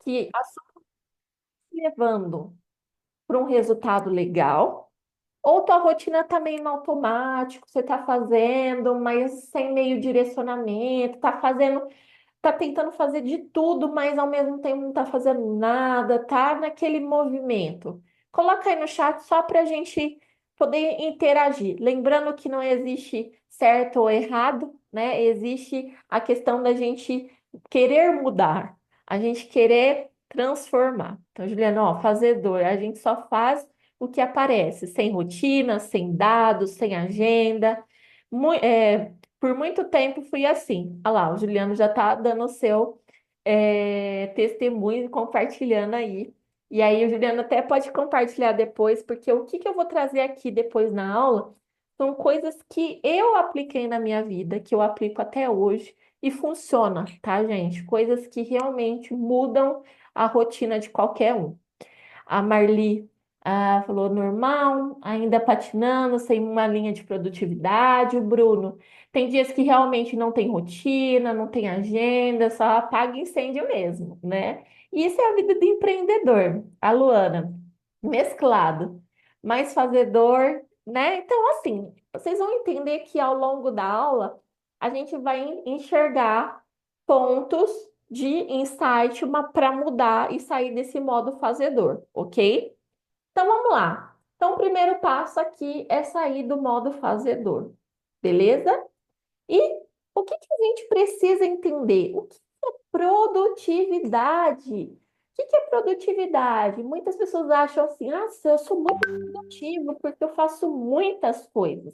que a sua levando para um resultado legal, ou tua rotina tá meio no automático, você tá fazendo, mas sem meio direcionamento, tá fazendo, tá tentando fazer de tudo, mas ao mesmo tempo não tá fazendo nada, tá naquele movimento. Coloca aí no chat só para a gente poder interagir. Lembrando que não existe certo ou errado, né? Existe a questão da gente querer mudar, a gente querer transformar. Então, Juliana, ó, fazedor, a gente só faz o que aparece, sem rotina, sem dados, sem agenda. Por muito tempo fui assim. Olha lá, o Juliano já está dando o seu testemunho, compartilhando aí. E aí o Juliano até pode compartilhar depois, porque o que que eu vou trazer aqui depois na aula são coisas que eu apliquei na minha vida, que eu aplico até hoje e funciona, tá, gente? Coisas que realmente mudam a rotina de qualquer um. A Marli falou normal, ainda patinando, sem uma linha de produtividade. O Bruno, tem dias que realmente não tem rotina, não tem agenda, só apaga incêndio mesmo, né? E isso é a vida do empreendedor. A Luana, mesclado, mais fazedor, né? Então, assim, vocês vão entender que ao longo da aula a gente vai enxergar pontos de insight para mudar e sair desse modo fazedor, ok? Então vamos lá. Então, o primeiro passo aqui é sair do modo fazedor, beleza? E o que que a gente precisa entender? O que é produtividade? O que que é produtividade? Muitas pessoas acham assim, ah, eu sou muito produtivo porque eu faço muitas coisas.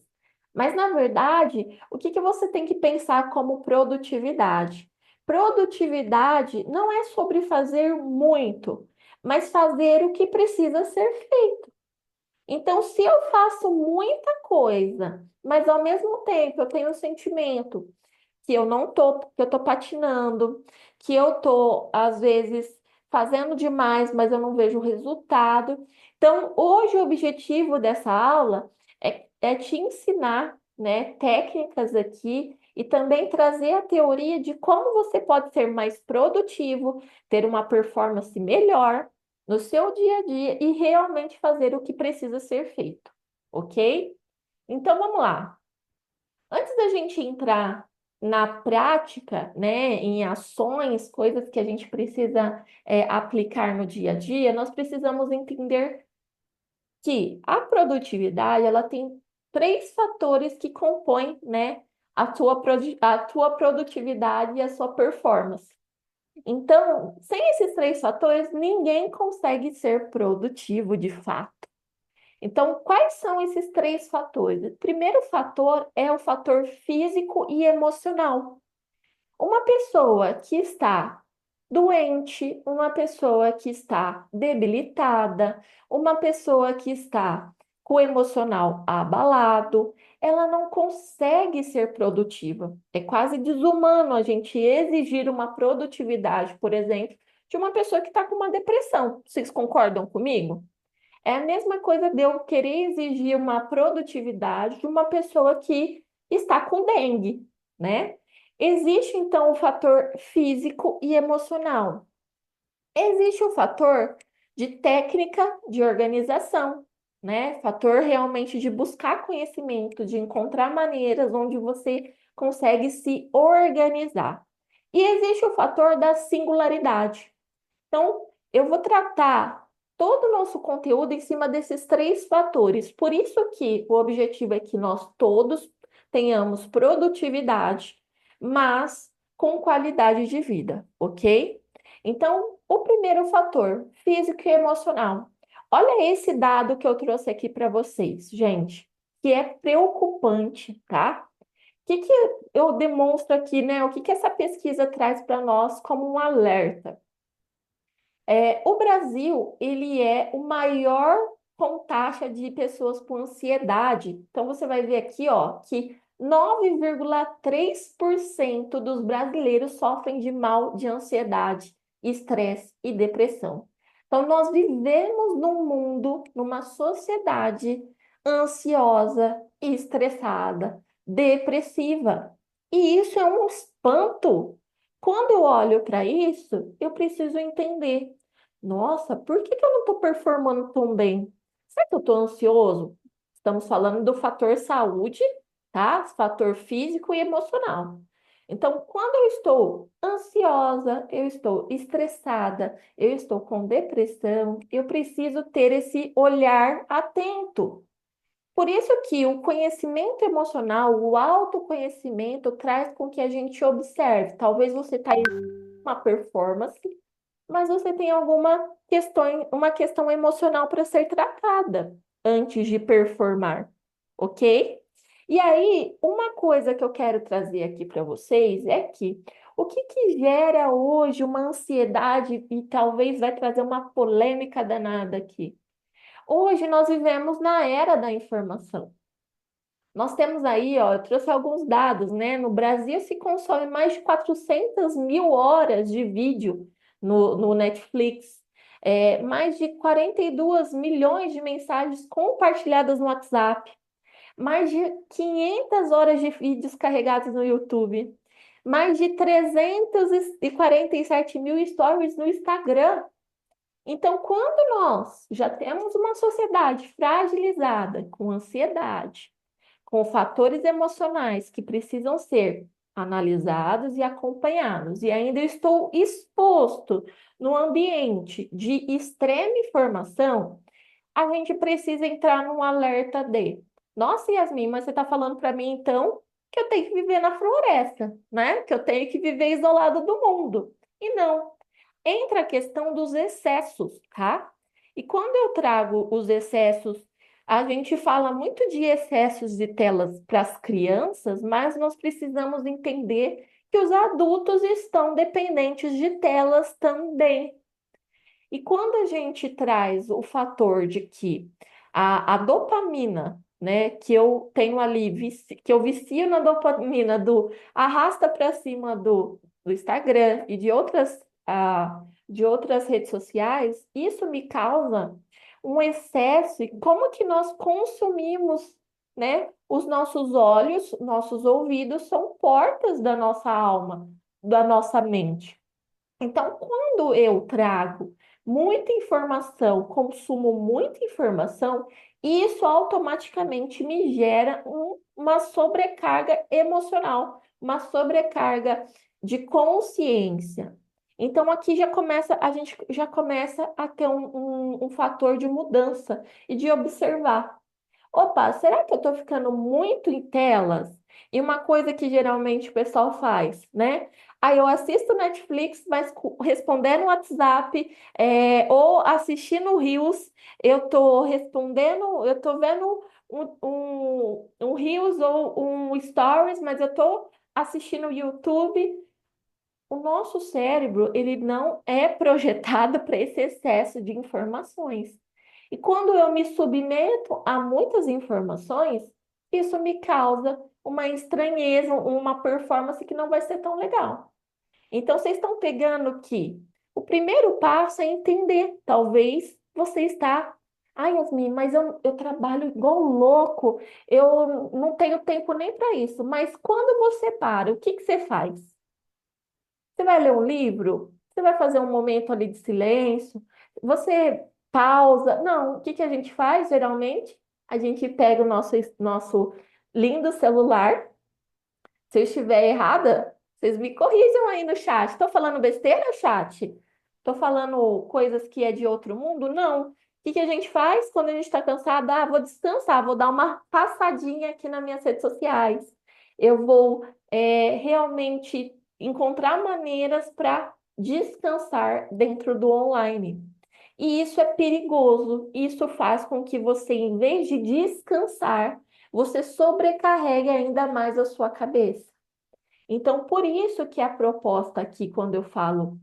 Mas, na verdade, o que que você tem que pensar como produtividade? Produtividade não é sobre fazer muito, mas fazer o que precisa ser feito. Então, se eu faço muita coisa, mas ao mesmo tempo eu tenho o sentimento que eu não tô, que eu tô patinando, que eu tô, às vezes, fazendo demais, mas eu não vejo resultado. Então, hoje o objetivo dessa aula é te ensinar, né, técnicas aqui e também trazer a teoria de como você pode ser mais produtivo, ter uma performance melhor no seu dia a dia e realmente fazer o que precisa ser feito, ok? Então, vamos lá. Antes da gente entrar na prática, né, em ações, coisas que a gente precisa aplicar no dia a dia, nós precisamos entender que a produtividade, ela tem três fatores que compõem, né, a tua produtividade e a sua performance. Então, sem esses três fatores, ninguém consegue ser produtivo de fato. Então, quais são esses três fatores? O primeiro fator é o fator físico e emocional. Uma pessoa que está doente, uma pessoa que está debilitada, uma pessoa que está com o emocional abalado, ela não consegue ser produtiva. É quase desumano a gente exigir uma produtividade, por exemplo, de uma pessoa que está com uma depressão. Vocês concordam comigo? É a mesma coisa de eu querer exigir uma produtividade de uma pessoa que está com dengue, né? Existe então o fator físico e emocional. Existe o fator de técnica de organização, né? Fator realmente de buscar conhecimento, de encontrar maneiras onde você consegue se organizar. E existe o fator da singularidade. Então, eu vou tratar todo o nosso conteúdo em cima desses três fatores. Por isso que o objetivo é que nós todos tenhamos produtividade, mas com qualidade de vida, ok? Então, o primeiro fator, físico e emocional. Olha esse dado que eu trouxe aqui para vocês, gente, que é preocupante, tá? O que que eu demonstro aqui, né? O que que essa pesquisa traz para nós como um alerta? O Brasil, ele é o maior com taxa de pessoas com ansiedade. Então, você vai ver aqui, ó, que 9,3% dos brasileiros sofrem de mal de ansiedade, estresse e depressão. Então, nós vivemos num mundo, numa sociedade ansiosa, estressada, depressiva. E isso é um espanto Quando eu olho para isso, eu preciso entender. Nossa, por que que eu não estou performando tão bem? Será que eu estou ansioso? Estamos falando do fator saúde, tá? Fator físico e emocional. Então, quando eu estou ansiosa, eu estou estressada, eu estou com depressão, eu preciso ter esse olhar atento. Por isso que o conhecimento emocional, o autoconhecimento, traz com que a gente observe. Talvez você está em uma performance, mas você tem uma questão emocional para ser tratada antes de performar, ok? E aí, uma coisa que eu quero trazer aqui para vocês é que o que que gera hoje uma ansiedade e talvez vai trazer uma polêmica danada aqui. Hoje nós vivemos na era da informação. Nós temos aí, ó, eu trouxe alguns dados, né? No Brasil se consome mais de 400 mil horas de vídeo no Netflix, mais de 42 milhões de mensagens compartilhadas no WhatsApp, mais de 500 horas de vídeos carregados no YouTube, mais de 347 mil stories no Instagram. Então, quando nós já temos uma sociedade fragilizada, com ansiedade, com fatores emocionais que precisam ser analisados e acompanhados, e ainda estou exposto no ambiente de extrema informação, a gente precisa entrar num alerta de: nossa, Yasmin, mas você está falando para mim então que eu tenho que viver na floresta, né? Que eu tenho que viver isolado do mundo. E não. Entra a questão dos excessos, tá? E quando eu trago os excessos, a gente fala muito de excessos de telas para as crianças, mas nós precisamos entender que os adultos estão dependentes de telas também. E quando a gente traz o fator de que a dopamina, né, que eu tenho ali, que eu vicio na dopamina do arrasta para cima do Instagram e de outras redes sociais, isso me causa um excesso. E como que nós consumimos, né? Os nossos olhos, nossos ouvidos são portas da nossa alma, da nossa mente. Então, quando eu trago muita informação, consumo muita informação, isso automaticamente me gera uma sobrecarga emocional, uma sobrecarga de consciência. Então, aqui a gente já começa a ter um fator de mudança e de observar. Opa, será que eu estou ficando muito em telas? E uma coisa que geralmente o pessoal faz, né? Aí eu assisto Netflix, mas respondendo o WhatsApp, ou assistindo Reels, eu estou respondendo, eu estou vendo um Reels ou um Stories, mas eu estou assistindo o YouTube. O nosso cérebro, ele não é projetado para esse excesso de informações. E quando eu me submeto a muitas informações, isso me causa uma estranheza, uma performance que não vai ser tão legal. Então, vocês estão pegando que o primeiro passo é entender. Talvez você está. Ai, Yasmin, mas eu trabalho igual louco, eu não tenho tempo nem para isso. Mas quando você para, o que que você faz? Você vai ler um livro? Você vai fazer um momento ali de silêncio? Você pausa? Não, o que que a gente faz geralmente? A gente pega o nosso lindo celular. Se eu estiver errada, vocês me corrijam aí no chat. Estou falando besteira, chat? Estou falando coisas que é de outro mundo? Não. O que que a gente faz quando a gente está cansada? Ah, vou descansar, vou dar uma passadinha aqui nas minhas redes sociais. Eu vou realmente encontrar maneiras para descansar dentro do online. E isso é perigoso. Isso faz com que você, em vez de descansar, você sobrecarregue ainda mais a sua cabeça. Então, por isso que a proposta aqui, quando eu falo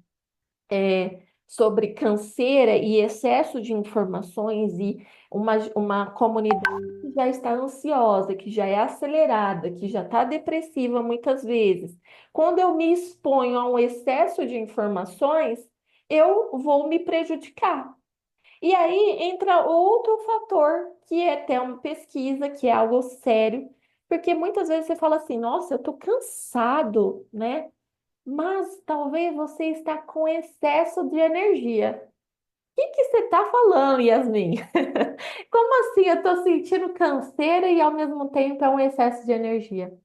sobre canseira e excesso de informações e uma comunidade que já está ansiosa, que já é acelerada, que já está depressiva muitas vezes, quando eu me exponho a um excesso de informações, eu vou me prejudicar. E aí entra outro fator, que é ter uma pesquisa, que é algo sério, porque muitas vezes você fala assim, nossa, eu tô cansado, né? mas talvez você está com excesso de energia. Que você está falando, Yasmin? Como assim? Eu estou sentindo canseira e ao mesmo tempo é um excesso de energia.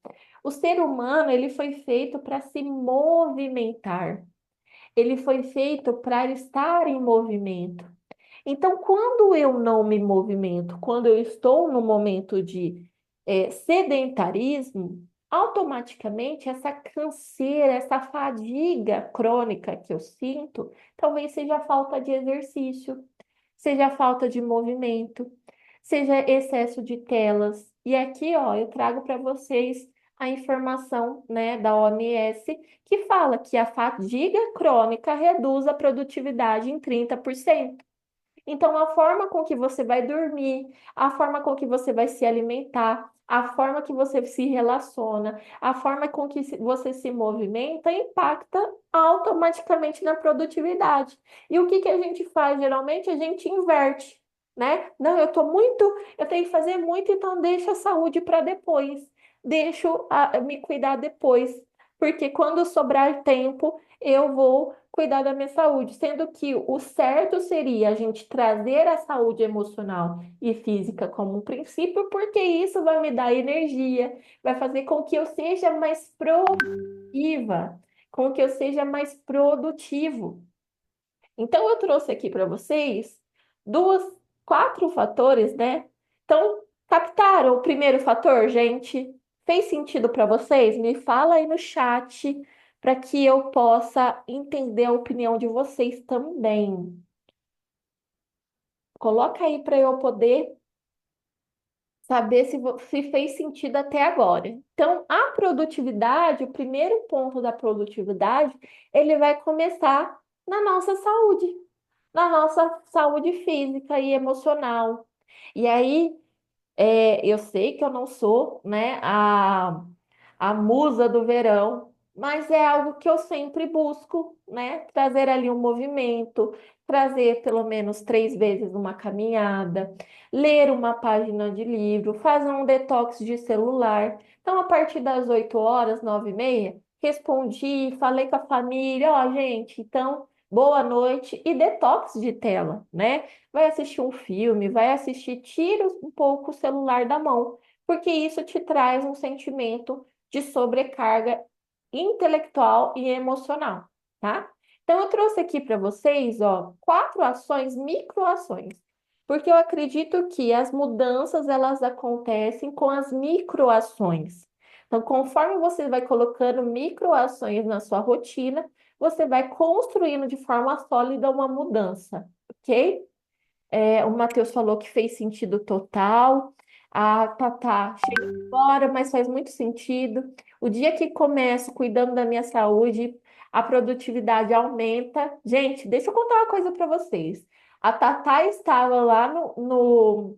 O ser humano, ele foi feito para se movimentar. Ele foi feito para estar em movimento. Então, quando eu não me movimento, quando eu estou no momento de sedentarismo, automaticamente essa canseira, essa fadiga crônica que eu sinto, talvez seja falta de exercício, seja falta de movimento, seja excesso de telas. E aqui, ó, eu trago para vocês a informação, né, da OMS, que fala que a fadiga crônica reduz a produtividade em 30%. Então, a forma com que você vai dormir, a forma com que você vai se alimentar, a forma que você se relaciona, a forma com que você se movimenta impacta automaticamente na produtividade. E o que que a gente faz? Geralmente a gente inverte, né? Não, eu tenho que fazer muito, então deixa a saúde para depois. Deixo me cuidar depois. Porque quando sobrar tempo, eu vou cuidar da minha saúde, sendo que o certo seria a gente trazer a saúde emocional e física como um princípio, porque isso vai me dar energia, vai fazer com que eu seja mais produtiva, com que eu seja mais produtivo. Então, eu trouxe aqui para vocês duas, quatro fatores, né? Então, captaram o primeiro fator, gente? Fez sentido para vocês? Me fala aí no chat para que eu possa entender a opinião de vocês também. Coloca aí para eu poder saber se fez sentido até agora. Então, a produtividade, o primeiro ponto da produtividade, ele vai começar na nossa saúde, na nossa saúde física e emocional. E aí, eu sei que eu não sou, né, a musa do verão, mas é algo que eu sempre busco, né, trazer ali um movimento, trazer pelo menos 3 vezes uma caminhada, ler uma página de livro, fazer um detox de celular. Então, a partir das 8 horas, 9h30, respondi, falei com a família, ó, gente, então boa noite e detox de tela, né? Vai assistir um filme, vai assistir, tira um pouco o celular da mão, porque isso te traz um sentimento de sobrecarga intelectual e emocional, tá? Então, eu trouxe aqui para vocês, ó, quatro ações, microações, porque eu acredito que as mudanças elas acontecem com as microações. Então, conforme você vai colocando microações na sua rotina, você vai construindo de forma sólida uma mudança, ok? O Matheus falou que fez sentido total. A Tatá chega agora, mas faz muito sentido. O dia que começo cuidando da minha saúde, a produtividade aumenta. Gente, deixa eu contar uma coisa para vocês. A Tatá estava lá no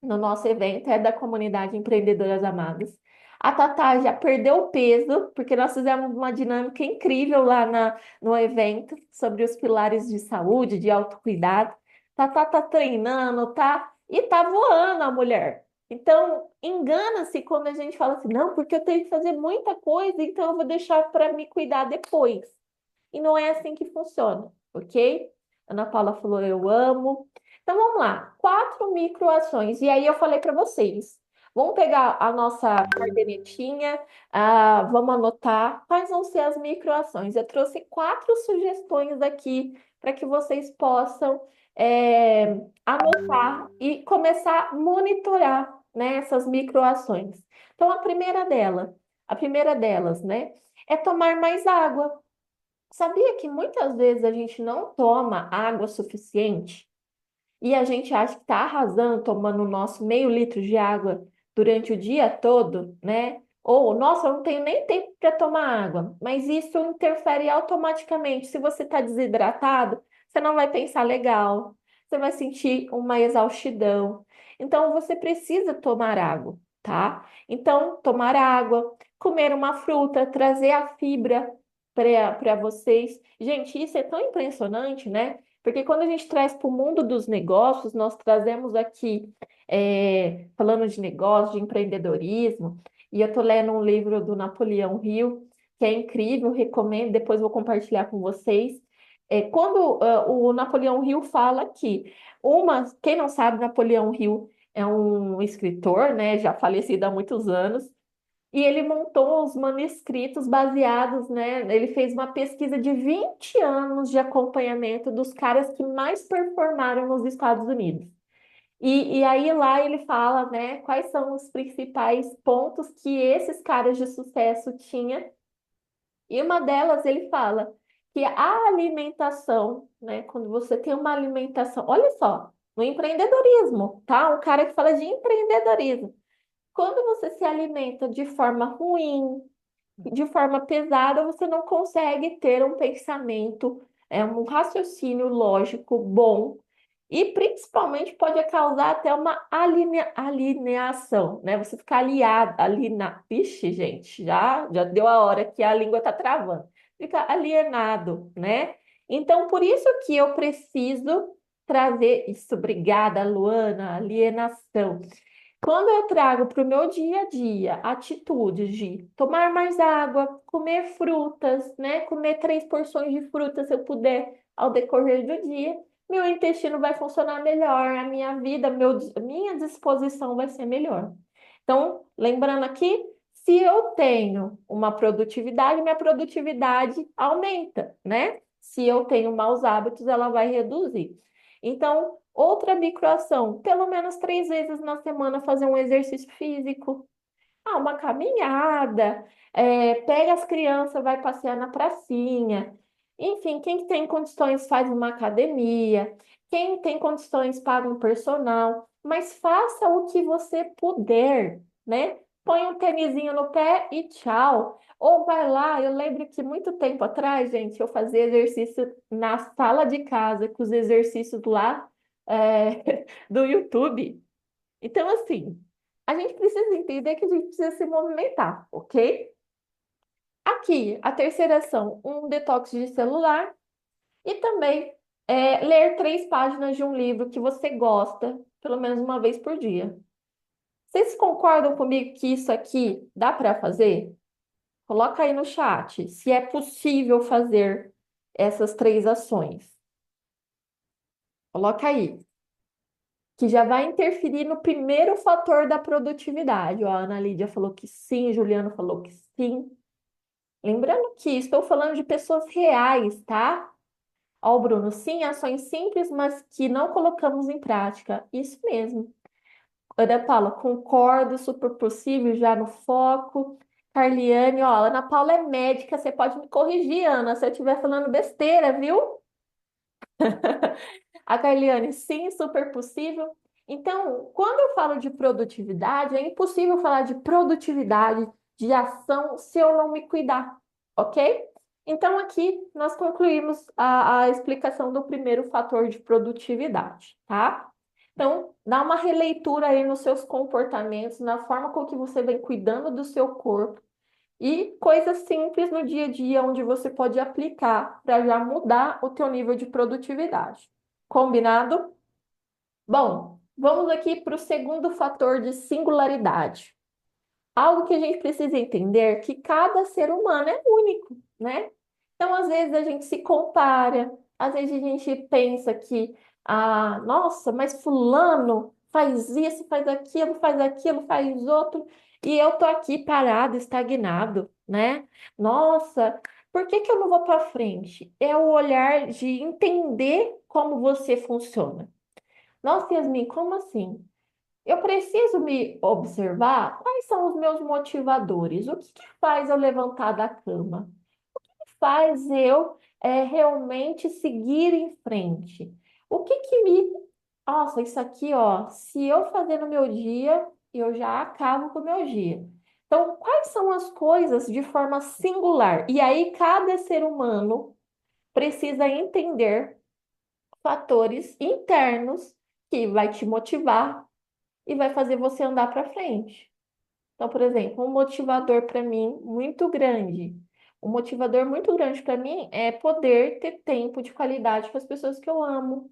nosso evento, é da comunidade Empreendedoras Amadas. A Tatá já perdeu peso, porque nós fizemos uma dinâmica incrível lá no evento sobre os pilares de saúde, de autocuidado. Tá treinando, tá? E tá voando a mulher. Então, engana-se quando a gente fala assim, não, porque eu tenho que fazer muita coisa, então eu vou deixar para me cuidar depois. E não é assim que funciona, ok? Ana Paula falou, eu amo. Então vamos lá, quatro microações. E aí eu falei para vocês, vamos pegar a nossa cardenetinha, vamos anotar quais vão ser as microações. Eu trouxe quatro sugestões aqui para que vocês possam anotar e começar a monitorar, né, essas microações. Então a primeira delas, né, é tomar mais água. Sabia que muitas vezes a gente não toma água suficiente e a gente acha que está arrasando tomando o nosso meio litro de água durante o dia todo, né? Ou, nossa, eu não tenho nem tempo para tomar água. Mas isso interfere automaticamente. Se você está desidratado, você não vai pensar legal, você vai sentir uma exaustidão. Então, você precisa tomar água, tá? Então, tomar água, comer uma fruta, trazer a fibra para vocês. Gente, isso é tão impressionante, né? Porque quando a gente traz para o mundo dos negócios, nós trazemos aqui, falando de negócio, de empreendedorismo, e eu estou lendo um livro do Napoleão Hill, que é incrível, recomendo, depois vou compartilhar com vocês. Quando o Napoleão Hill fala que quem não sabe, Napoleão Hill é um escritor, né, já falecido há muitos anos, e ele montou os manuscritos baseados, né? Ele fez uma pesquisa de 20 anos de acompanhamento dos caras que mais performaram nos Estados Unidos. E aí lá ele fala, né, quais são os principais pontos que esses caras de sucesso tinham. E uma delas ele fala que a alimentação, né, quando você tem uma alimentação, olha só, no empreendedorismo, tá? Um cara que fala de empreendedorismo. Quando você se alimenta de forma ruim, de forma pesada, você não consegue ter um pensamento, um raciocínio lógico bom e principalmente pode causar até uma alineação, né? Você ficar aliado, Ixi, gente, já deu a hora que a língua tá travando. Fica alienado, né? Então, por isso que eu preciso trazer isso. Obrigada, Luana, alienação. Quando eu trago para o meu dia a dia atitudes de tomar mais água, comer frutas, né? Comer 3 porções de frutas se eu puder ao decorrer do dia, meu intestino vai funcionar melhor, a minha vida, minha disposição vai ser melhor. Então, lembrando aqui, se eu tenho uma produtividade, minha produtividade aumenta, né? Se eu tenho maus hábitos, ela vai reduzir. Então, outra microação, pelo menos 3 vezes na semana fazer um exercício físico. Uma caminhada, pega as crianças, vai passear na pracinha. Enfim, quem tem condições faz uma academia. Quem tem condições paga um personal. Mas faça o que você puder, né? Põe um tênisinho no pé e tchau. Ou vai lá, eu lembro que muito tempo atrás, gente, eu fazia exercício na sala de casa, com os exercícios lá, do YouTube. Então, assim, a gente precisa entender que a gente precisa se movimentar, ok? Aqui, a terceira ação, um detox de celular e também ler 3 páginas de um livro que você gosta, pelo menos uma vez por dia. Vocês concordam comigo que isso aqui dá para fazer? Coloca aí no chat se é possível fazer essas 3 ações. Coloca aí, que já vai interferir no primeiro fator da produtividade. Ó, a Ana Lídia falou que sim, Juliano falou que sim. Lembrando que estou falando de pessoas reais, tá? Ó, o Bruno, sim, ações simples, mas que não colocamos em prática. Isso mesmo. Ana Paula, concordo, super possível, já no foco. Carliane, ó, Ana Paula é médica, você pode me corrigir, Ana, se eu estiver falando besteira, viu? A Carliane, sim, super possível. Então, quando eu falo de produtividade, é impossível falar de produtividade, de ação, se eu não me cuidar, ok? Então, aqui nós concluímos a explicação do primeiro fator de produtividade, tá? Então, dá uma releitura aí nos seus comportamentos, na forma com que você vem cuidando do seu corpo e coisas simples no dia a dia onde você pode aplicar para já mudar o teu nível de produtividade. Combinado? Bom, vamos aqui para o segundo fator de singularidade. Algo que a gente precisa entender é que cada ser humano é único, né? Então, às vezes a gente se compara, às vezes a gente pensa que, nossa, mas fulano faz isso, faz aquilo, faz outro, e eu tô aqui parado, estagnado, né? Nossa, por que que eu não vou para frente? É o olhar de entender como você funciona. Nossa, Yasmin, como assim? Eu preciso me observar quais são os meus motivadores. O que que faz eu levantar da cama? Faz eu realmente seguir em frente? O que que me... Nossa, isso aqui, ó, se eu fazer no meu dia, eu já acabo com o meu dia. Então, quais são as coisas de forma singular? E aí, cada ser humano precisa entender fatores internos que vai te motivar e vai fazer você andar para frente. Então, por exemplo, um motivador para mim muito grande. Um motivador muito grande para mim é poder ter tempo de qualidade com as pessoas que eu amo.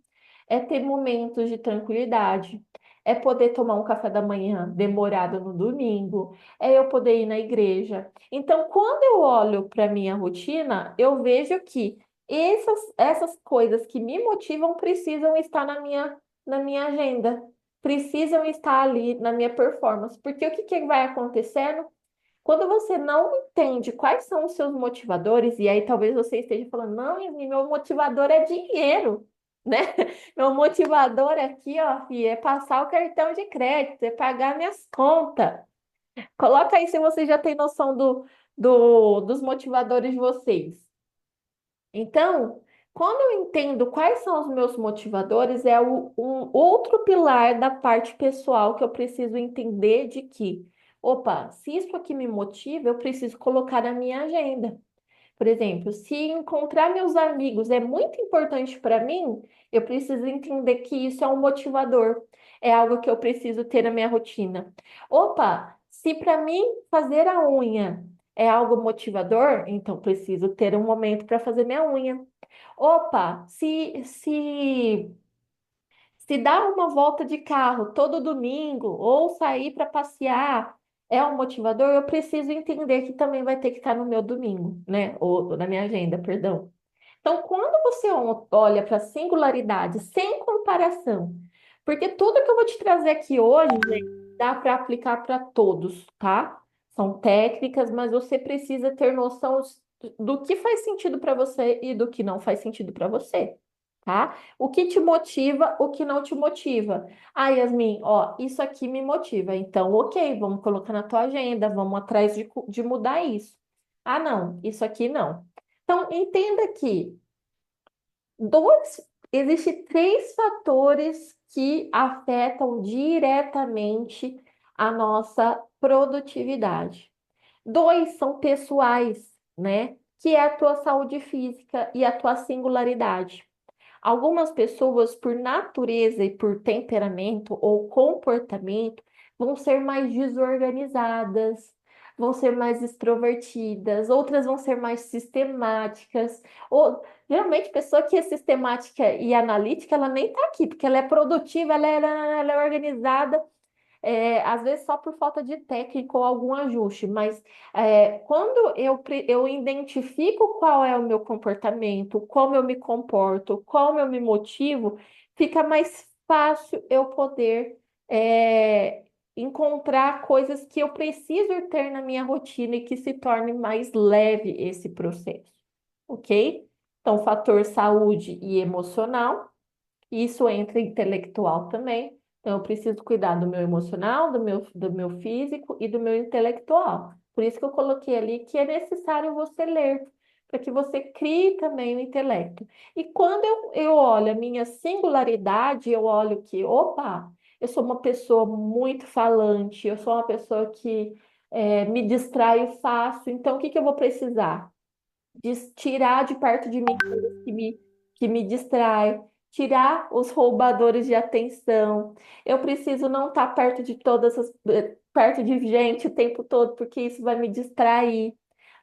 é ter momentos de tranquilidade, é poder tomar um café da manhã demorado no domingo, é eu poder ir na igreja. Então, quando eu olho para minha rotina, eu vejo que essas coisas que me motivam precisam estar na minha agenda, precisam estar ali na minha performance, porque o que que vai acontecendo? Quando você não entende quais são os seus motivadores, e aí talvez você esteja falando, não, Yasmin, meu motivador é dinheiro, né? Meu motivador aqui, ó, filho, é passar o cartão de crédito, é pagar minhas contas. Coloca aí se você já tem noção dos motivadores de vocês. Então, quando eu entendo quais são os meus motivadores, é um outro pilar da parte pessoal que eu preciso entender de que, opa, se isso aqui me motiva, eu preciso colocar na minha agenda. Por exemplo, se encontrar meus amigos é muito importante para mim, eu preciso entender que isso é um motivador, é algo que eu preciso ter na minha rotina. Opa, se para mim fazer a unha é algo motivador, então preciso ter um momento para fazer minha unha. Opa, se dar uma volta de carro todo domingo ou sair para passear é um motivador, eu preciso entender que também vai ter que estar no meu domingo, né? Ou na minha agenda, perdão. Então, quando você olha para a singularidade sem comparação, porque tudo que eu vou te trazer aqui hoje, gente, dá para aplicar para todos, tá? São técnicas, mas você precisa ter noção do que faz sentido para você e do que não faz sentido para você, tá? O que te motiva, o que não te motiva. Ah, Yasmin, ó, isso aqui me motiva. Então, ok, vamos colocar na tua agenda, vamos atrás de mudar isso. Ah, não, isso aqui não. Então, entenda que existem três fatores que afetam diretamente a nossa produtividade. Dois são pessoais, né? Que é a tua saúde física e a tua singularidade. Algumas pessoas, por natureza e por temperamento ou comportamento, vão ser mais desorganizadas, vão ser mais extrovertidas, outras vão ser mais sistemáticas. Ou, geralmente, pessoa que é sistemática e analítica, ela nem está aqui, porque ela é produtiva, ela é organizada, às vezes só por falta de técnica ou algum ajuste, mas quando eu identifico qual é o meu comportamento, como eu me comporto, como eu me motivo, fica mais fácil eu poder encontrar coisas que eu preciso ter na minha rotina e que se torne mais leve esse processo, ok? Então, fator saúde e emocional. Isso entra intelectual também. Então, eu preciso cuidar do meu emocional, do meu físico e do meu intelectual. Por isso que eu coloquei ali que é necessário você ler, para que você crie também o intelecto. E quando eu olho a minha singularidade, eu olho que, opa, eu sou uma pessoa muito falante, eu sou uma pessoa que me distraio fácil. Então, o que que eu vou precisar? Tirar de perto de mim coisas que me distrai, tirar os roubadores de atenção. Eu preciso não estar perto de gente o tempo todo, porque isso vai me distrair.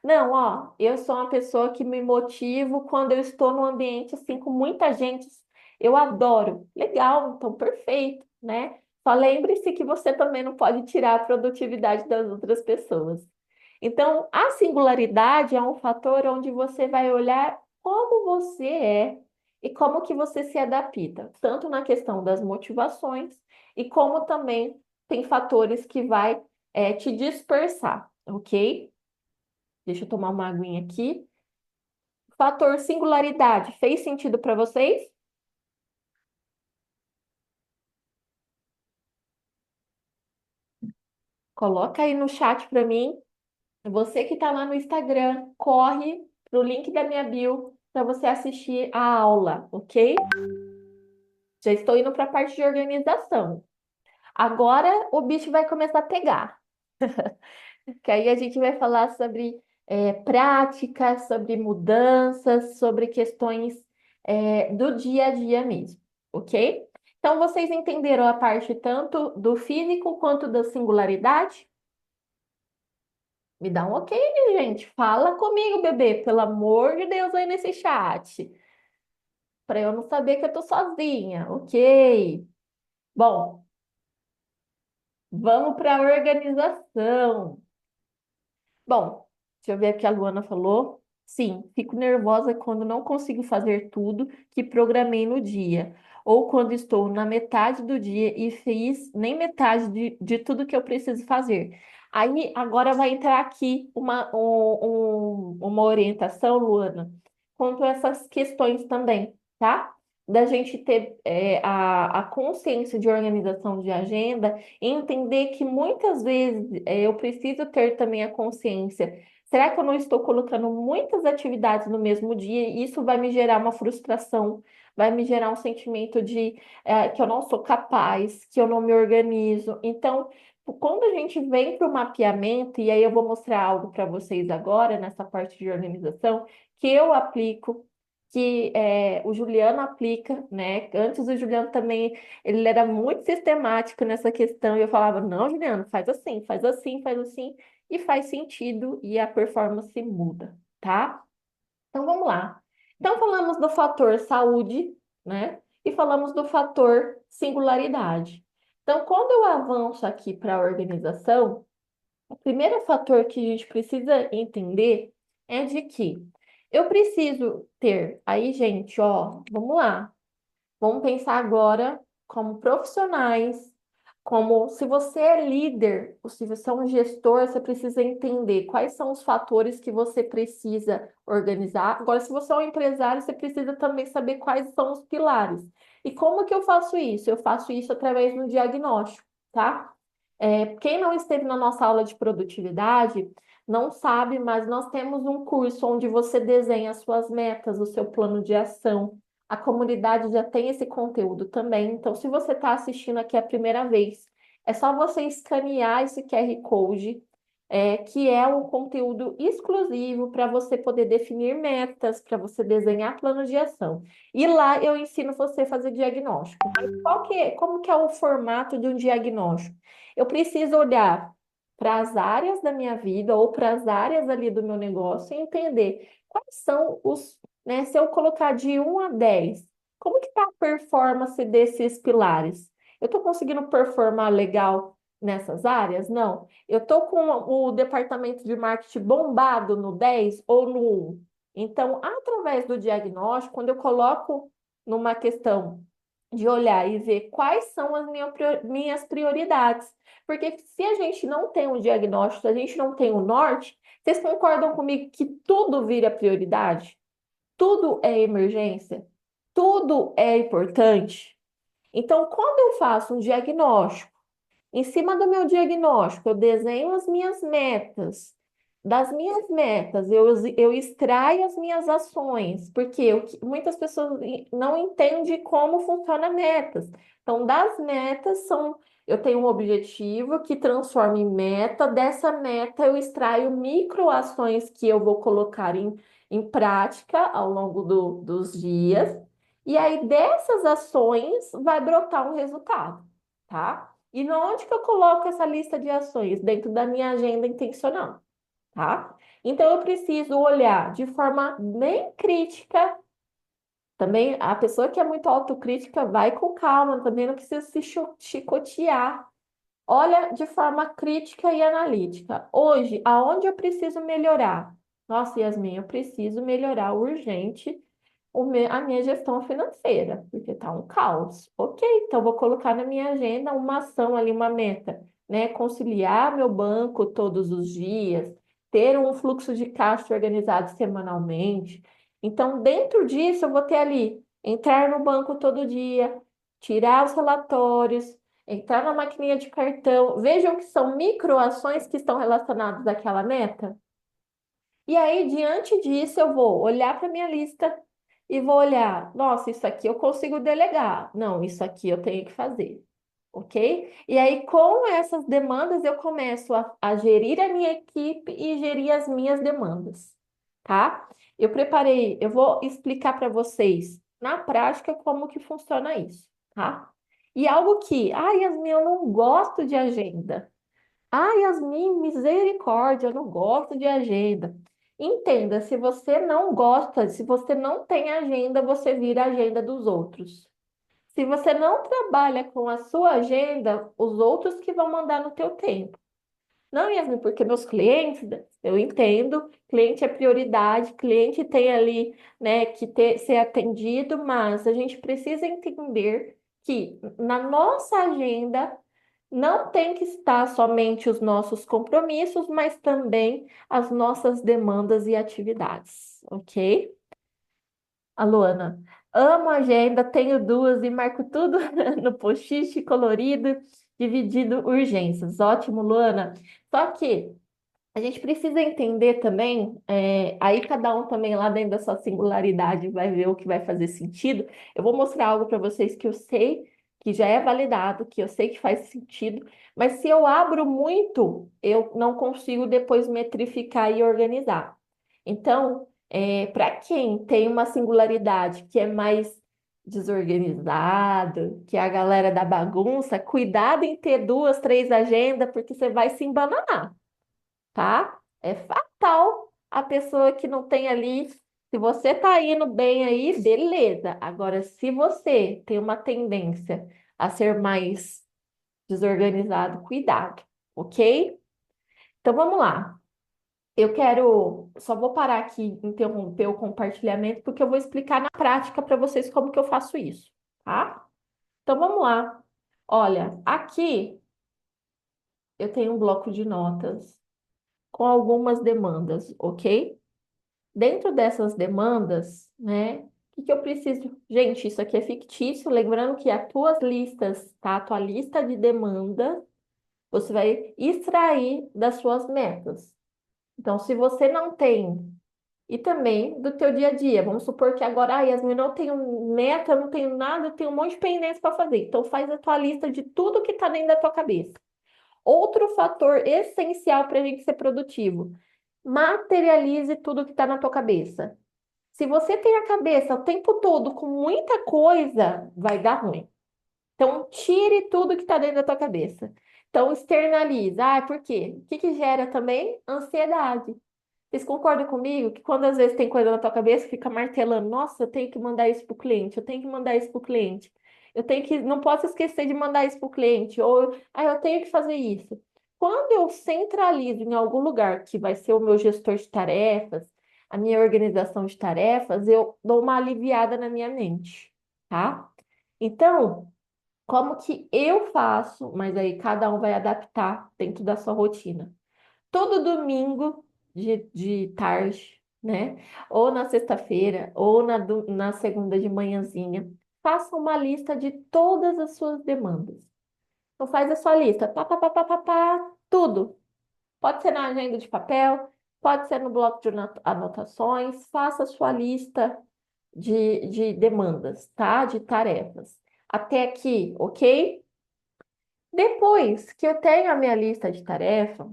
Não, ó, eu sou uma pessoa que me motivo quando eu estou num ambiente assim com muita gente. Eu adoro. Legal, então perfeito, né? Só lembre-se que você também não pode tirar a produtividade das outras pessoas. Então, a singularidade é um fator onde você vai olhar como você é e como que você se adapta, tanto na questão das motivações e como também tem fatores que vai te dispersar, ok? Deixa eu tomar uma aguinha aqui. Fator singularidade, fez sentido para vocês? Coloca aí no chat para mim. Você que está lá no Instagram, corre pro link da minha bio para você assistir a aula, ok? Já estou indo para a parte de organização. Agora o bicho vai começar a pegar, que aí a gente vai falar sobre práticas, sobre mudanças, sobre questões do dia a dia mesmo, ok? Então vocês entenderam a parte tanto do físico quanto da singularidade? Me dá um ok, gente. Fala comigo, bebê, pelo amor de Deus, aí nesse chat. para eu não saber que eu tô sozinha. Ok. Bom, vamos para a organização. Bom, deixa eu ver o que a Luana falou. Sim, fico nervosa quando não consigo fazer tudo que programei no dia, ou quando estou na metade do dia e fiz nem metade de tudo que eu preciso fazer. Aí agora vai entrar aqui uma orientação, Luana, quanto a essas questões também, tá? Da gente ter a consciência de organização de agenda e entender que muitas vezes eu preciso ter também a consciência. Será que eu não estou colocando muitas atividades no mesmo dia? E isso vai me gerar uma frustração, vai me gerar um sentimento de que eu não sou capaz, que eu não me organizo. Então, quando a gente vem para o mapeamento, e aí eu vou mostrar algo para vocês agora, nessa parte de organização, que eu aplico, que o Juliano aplica, né? Antes o Juliano também ele era muito sistemático nessa questão e eu falava, não, Juliano, faz assim, faz assim, faz assim, e faz sentido e a performance muda, tá? Então vamos lá. Então falamos do fator saúde, né? E falamos do fator singularidade. Então, quando eu avanço aqui para a organização, o primeiro fator que a gente precisa entender é de que eu preciso ter, aí, gente, ó, vamos lá. Vamos pensar agora como profissionais, como se você é líder, ou se você é um gestor, você precisa entender quais são os fatores que você precisa organizar. Agora, se você é um empresário, você precisa também saber quais são os pilares. E como que eu faço isso? Eu faço isso através do diagnóstico, tá? Quem não esteve na nossa aula de produtividade não sabe, mas nós temos um curso onde você desenha as suas metas, o seu plano de ação. A comunidade já tem esse conteúdo também. Então, se você está assistindo aqui a primeira vez, é só você escanear esse QR Code, que é um conteúdo exclusivo para você poder definir metas, para você desenhar plano de ação. E lá eu ensino você a fazer diagnóstico. Mas como que é o formato de um diagnóstico? Eu preciso olhar para as áreas da minha vida ou para as áreas ali do meu negócio e entender quais são os, né, se eu colocar de 1 a 10, como que está a performance desses pilares? Eu estou conseguindo performar legal nessas áreas? Não. Eu estou com o departamento de marketing bombado no 10 ou no 1? Então, através do diagnóstico, quando eu coloco numa questão de olhar e ver quais são as minhas prioridades. Porque se a gente não tem um diagnóstico, se a gente não tem o norte, vocês concordam comigo que tudo vira prioridade? Tudo é emergência? Tudo é importante? Então, quando eu faço um diagnóstico, em cima do meu diagnóstico, eu desenho as minhas metas. Das minhas metas, eu extraio as minhas ações, porque muitas pessoas não entendem como funciona metas. Então, das metas eu tenho um objetivo que transforma em meta. Dessa meta, eu extraio microações que eu vou colocar em prática ao longo dos dias. E aí, dessas ações, vai brotar um resultado, tá? E onde que eu coloco essa lista de ações? Dentro da minha agenda intencional, tá? Então eu preciso olhar de forma bem crítica. Também a pessoa que é muito autocrítica vai com calma, também não precisa se chicotear. Olha de forma crítica e analítica. Hoje, aonde eu preciso melhorar? Nossa, Yasmin, eu preciso melhorar urgente a minha gestão financeira, porque está um caos. Ok, então vou colocar na minha agenda uma ação ali, uma meta, né? Conciliar meu banco todos os dias, ter um fluxo de caixa organizado semanalmente. Então, dentro disso, eu vou ter ali, entrar no banco todo dia, tirar os relatórios, entrar na maquininha de cartão. Vejam que são microações que estão relacionadas àquela meta. E aí, diante disso, eu vou olhar para minha lista e vou olhar, nossa, isso aqui eu consigo delegar. Não, isso aqui eu tenho que fazer. Ok? E aí, com essas demandas, eu começo a gerir a minha equipe e gerir as minhas demandas. Tá? Eu vou explicar para vocês na prática como que funciona isso, tá? E algo que, Yasmin, eu não gosto de agenda. Yasmin, misericórdia, eu não gosto de agenda. Entenda, se você não gosta, se você não tem agenda, você vira a agenda dos outros. Se você não trabalha com a sua agenda, os outros que vão mandar no teu tempo. Não, Yasmin, porque meus clientes, eu entendo, cliente é prioridade, cliente tem ali, né, que ser atendido, mas a gente precisa entender que na nossa agenda não tem que estar somente os nossos compromissos, mas também as nossas demandas e atividades, ok? A Luana, amo a agenda, tenho duas e marco tudo no post-it colorido, dividido urgências. Ótimo, Luana. Só que a gente precisa entender também, aí cada um também lá dentro da sua singularidade vai ver o que vai fazer sentido. Eu vou mostrar algo para vocês que eu sei que já é validado, que eu sei que faz sentido, mas se eu abro muito, eu não consigo depois metrificar e organizar. Então, para quem tem uma singularidade que é mais desorganizado, que é a galera da bagunça, cuidado em ter duas, três agendas, porque você vai se embananar, tá? É fatal a pessoa que não tem ali. Se você tá indo bem aí, beleza. Agora, se você tem uma tendência a ser mais desorganizado, cuidado, ok? Então vamos lá. Só vou parar aqui, interromper o compartilhamento, porque eu vou explicar na prática para vocês como que eu faço isso, tá? Então vamos lá. Olha, aqui eu tenho um bloco de notas com algumas demandas, ok? Dentro dessas demandas, né? O que que eu preciso? Gente, isso aqui é fictício, lembrando que as tuas listas, tá? A tua lista de demanda, você vai extrair das suas metas. Então, se você não tem, e também do teu dia a dia, vamos supor que agora, Yasmin, eu não tenho meta, eu não tenho nada, eu tenho um monte de pendência para fazer. Então, faz a tua lista de tudo que está dentro da tua cabeça. Outro fator essencial para a gente ser produtivo: materialize tudo que está na tua cabeça. Se você tem a cabeça o tempo todo com muita coisa, vai dar ruim. Então, tire tudo que está dentro da tua cabeça. Então, externalize. Ah, por quê? O que que gera também? Ansiedade. Vocês concordam comigo que quando às vezes tem coisa na tua cabeça, fica martelando, nossa, eu tenho que mandar isso pro cliente, eu tenho que mandar isso pro cliente, eu tenho que, não posso esquecer de mandar isso pro cliente, ou eu tenho que fazer isso. Quando eu centralizo em algum lugar, que vai ser o meu gestor de tarefas, a minha organização de tarefas, eu dou uma aliviada na minha mente, tá? Então, como que eu faço, mas aí cada um vai adaptar dentro da sua rotina. Todo domingo de tarde, né? Ou na sexta-feira, ou na segunda de manhãzinha, faça uma lista de todas as suas demandas. Então faz a sua lista, tudo. Pode ser na agenda de papel, pode ser no bloco de anotações, faça a sua lista de demandas, tá? De tarefas. Até aqui, ok? Depois que eu tenho a minha lista de tarefa,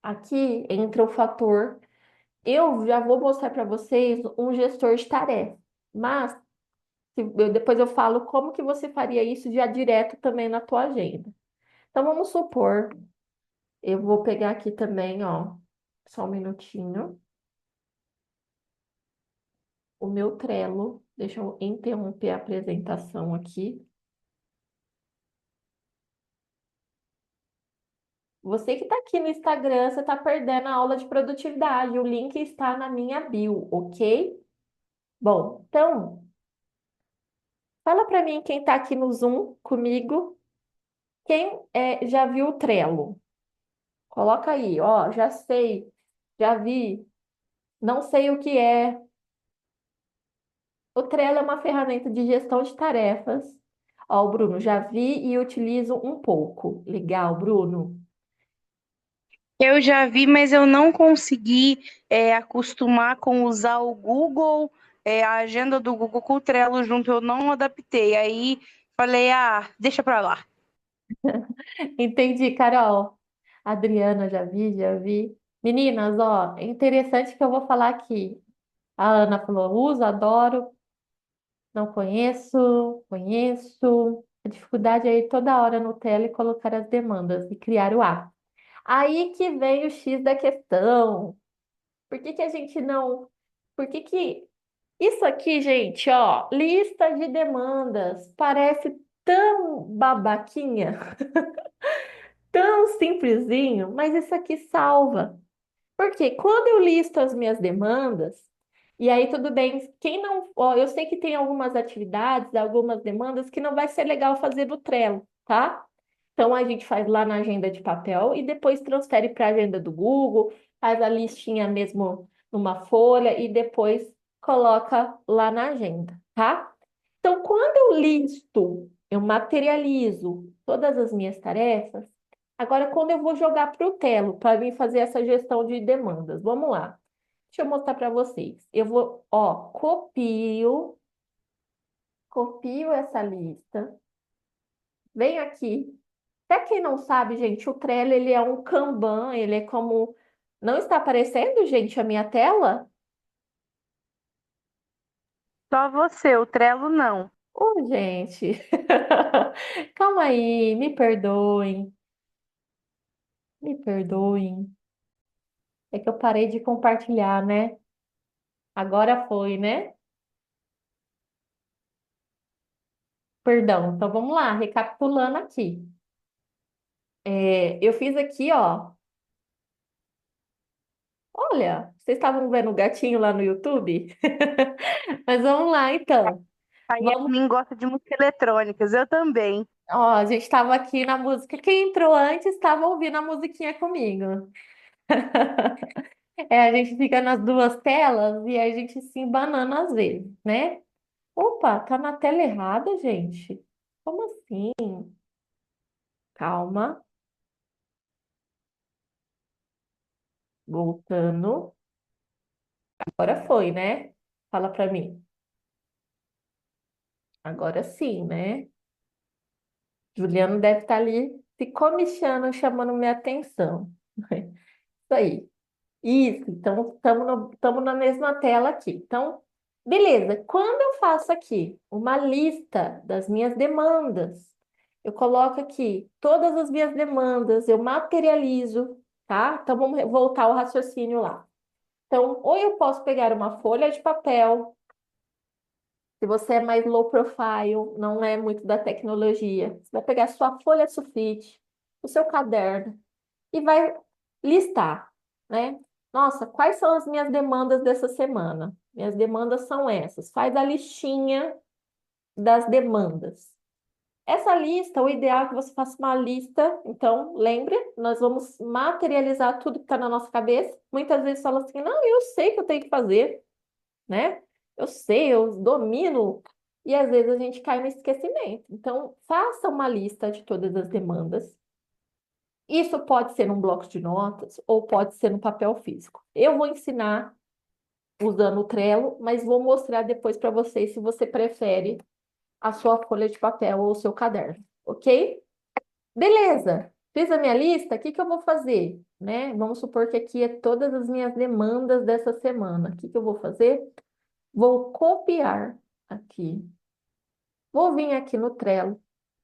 aqui entra o fator. Eu já vou mostrar para vocês um gestor de tarefa, mas depois eu falo como que você faria isso já direto também na tua agenda. Então vamos supor, eu vou pegar aqui também, ó, só um minutinho, o meu Trello. Deixa eu interromper a apresentação aqui. Você que está aqui no Instagram, você está perdendo a aula de produtividade. O link está na minha bio, ok? Bom, então, fala para mim quem está aqui no Zoom comigo, quem já viu o Trello. Coloca aí, ó, já sei, já vi, não sei o que é. O Trello é uma ferramenta de gestão de tarefas. Ó, o Bruno, já vi e utilizo um pouco. Legal, Bruno. Eu já vi, mas eu não consegui acostumar com usar o Google, a agenda do Google com o Trello junto, eu não adaptei. Aí falei, deixa pra lá. Entendi, Carol. Adriana, já vi, já vi. Meninas, ó, é interessante que eu vou falar aqui. A Ana falou, uso, adoro, não conheço, conheço. A dificuldade é ir toda hora no tela e colocar as demandas e criar o app. Aí que vem o X da questão. Por que que a gente não. Por que que. Isso aqui, gente, ó, lista de demandas. Parece tão babaquinha, tão simplesinho, mas isso aqui salva. Porque quando eu listo as minhas demandas, e aí tudo bem, quem não, ó, eu sei que tem algumas atividades, algumas demandas que não vai ser legal fazer no Trello, tá? Então a gente faz lá na agenda de papel e depois transfere para a agenda do Google, faz a listinha mesmo numa folha e depois coloca lá na agenda, tá? Então quando eu listo, eu materializo todas as minhas tarefas. Agora, quando eu vou jogar para o Trello para mim fazer essa gestão de demandas, vamos lá. Deixa eu mostrar para vocês. Eu vou, ó, copio essa lista, venho aqui. Para quem não sabe, gente, o Trello ele é um Kanban, ele é como. Não está aparecendo, gente, a minha tela? Só você, o Trello não. Ô, gente. Calma aí, me perdoem, me perdoem. É que eu parei de compartilhar, né? Agora foi, né? Perdão. Então vamos lá, recapitulando aqui. Eu fiz aqui, ó. Olha, vocês estavam vendo o gatinho lá no YouTube? Mas vamos lá, então. A Vamos, Yasmin gosta de música eletrônicas, eu também. ó, a gente estava aqui na música. Quem entrou antes estava ouvindo a musiquinha comigo. A gente fica nas duas telas e a gente se embanana às vezes, né? Opa, tá na tela errada, gente. Como assim? Calma, voltando. Agora foi, né? Fala pra mim. Agora sim, né? Juliano deve estar ali se comichando, chamando minha atenção. Isso aí. Isso, então estamos na mesma tela aqui. Então, beleza. Quando eu faço aqui uma lista das minhas demandas, eu coloco aqui todas as minhas demandas, eu materializo, tá? Então vamos voltar ao raciocínio lá. Então, ou eu posso pegar uma folha de papel, se você é mais low profile, não é muito da tecnologia, você vai pegar sua folha de sulfite, o seu caderno e vai listar, né? Nossa, quais são as minhas demandas dessa semana? Minhas demandas são essas. Faz a listinha das demandas. Essa lista, o ideal é que você faça uma lista. Então, lembre, nós vamos materializar tudo que está na nossa cabeça. Muitas vezes fala assim, não, eu sei que eu tenho que fazer, né? Eu sei, eu domino. E às vezes a gente cai no esquecimento. Então, faça uma lista de todas as demandas. Isso pode ser num bloco de notas ou pode ser no papel físico. Eu vou ensinar usando o Trello, mas vou mostrar depois para vocês se você prefere a sua folha de papel ou o seu caderno, ok? Beleza. Fiz a minha lista, o que que eu vou fazer? Né? Vamos supor que aqui é todas as minhas demandas dessa semana. O que que eu vou fazer? Vou copiar aqui. Vou vir aqui no Trello,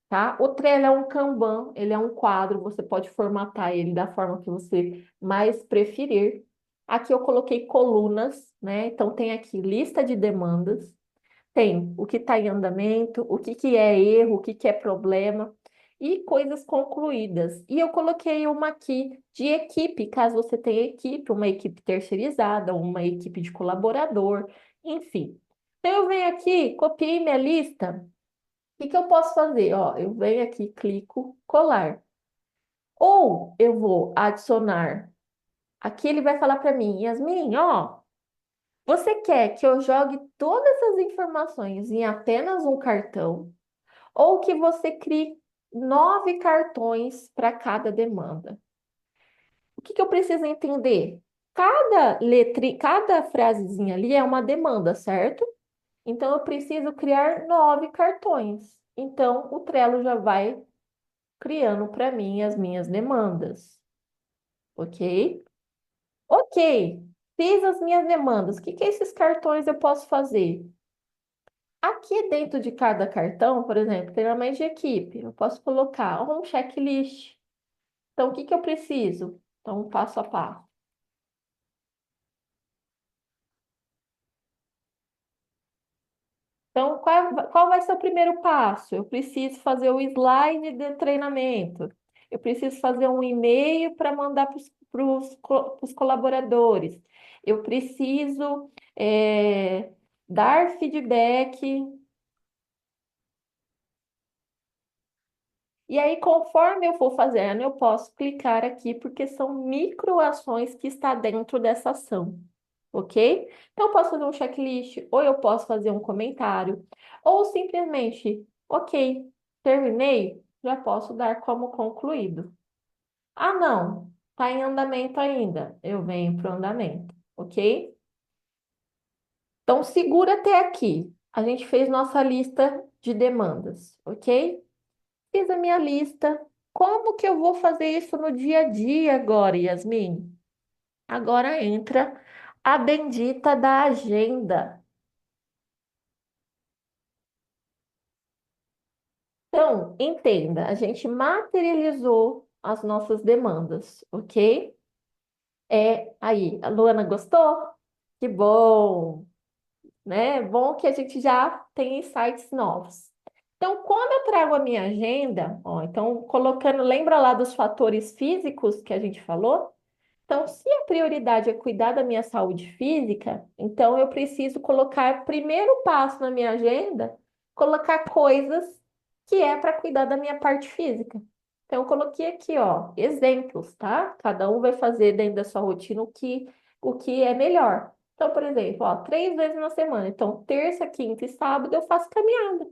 tá? O Trello é um Kanban, ele é um quadro, você pode formatar ele da forma que você mais preferir. Aqui eu coloquei colunas, né? Então tem aqui lista de demandas, tem o que está em andamento, o que que é erro, o que que é problema e coisas concluídas. E eu coloquei uma aqui de equipe, caso você tenha equipe, uma equipe terceirizada, uma equipe de colaborador, enfim. Então eu venho aqui, copiei minha lista, que eu posso fazer? Ó, eu venho aqui, clico, colar. Ou eu vou adicionar. Aqui ele vai falar para mim, Yasmin, ó, você quer que eu jogue todas as informações em apenas um cartão? Ou que você crie 9 cartões para cada demanda? O que eu preciso entender? Cada letra, cada frasezinha ali é uma demanda, certo? Então eu preciso criar 9 cartões. Então o Trello já vai criando para mim as minhas demandas, ok? Ok, fiz as minhas demandas. O que que esses cartões eu posso fazer? Aqui dentro de cada cartão, por exemplo, treinamento de equipe, eu posso colocar um checklist. Então, o que que eu preciso? Então, passo a passo. Então, qual vai ser o primeiro passo? Eu preciso fazer o slide de treinamento. Eu preciso fazer um e-mail para mandar para os colaboradores. Eu preciso dar feedback. E aí, conforme eu for fazendo, eu posso clicar aqui, porque são microações que está dentro dessa ação, ok? Então, eu posso fazer um checklist, ou eu posso fazer um comentário, ou simplesmente, ok, terminei, já posso dar como concluído. Ah, não, está em andamento ainda. Eu venho para o andamento, ok? Então, segura até aqui. A gente fez nossa lista de demandas, ok? Fiz a minha lista. Como que eu vou fazer isso no dia a dia agora, Yasmin? Agora entra a bendita da agenda. Então, entenda, a gente materializou as nossas demandas, ok? Aí, a Luana gostou? Que bom, né? Bom que a gente já tem insights novos. Então, quando eu trago a minha agenda, ó, então colocando, lembra lá dos fatores físicos que a gente falou? Então, se a prioridade é cuidar da minha saúde física, então eu preciso colocar primeiro passo na minha agenda, colocar coisas que é para cuidar da minha parte física. Então, eu coloquei aqui, ó, exemplos, tá? Cada um vai fazer dentro da sua rotina o que é melhor. Então, por exemplo, ó, 3 vezes na semana. Então, terça, quinta e sábado eu faço caminhada.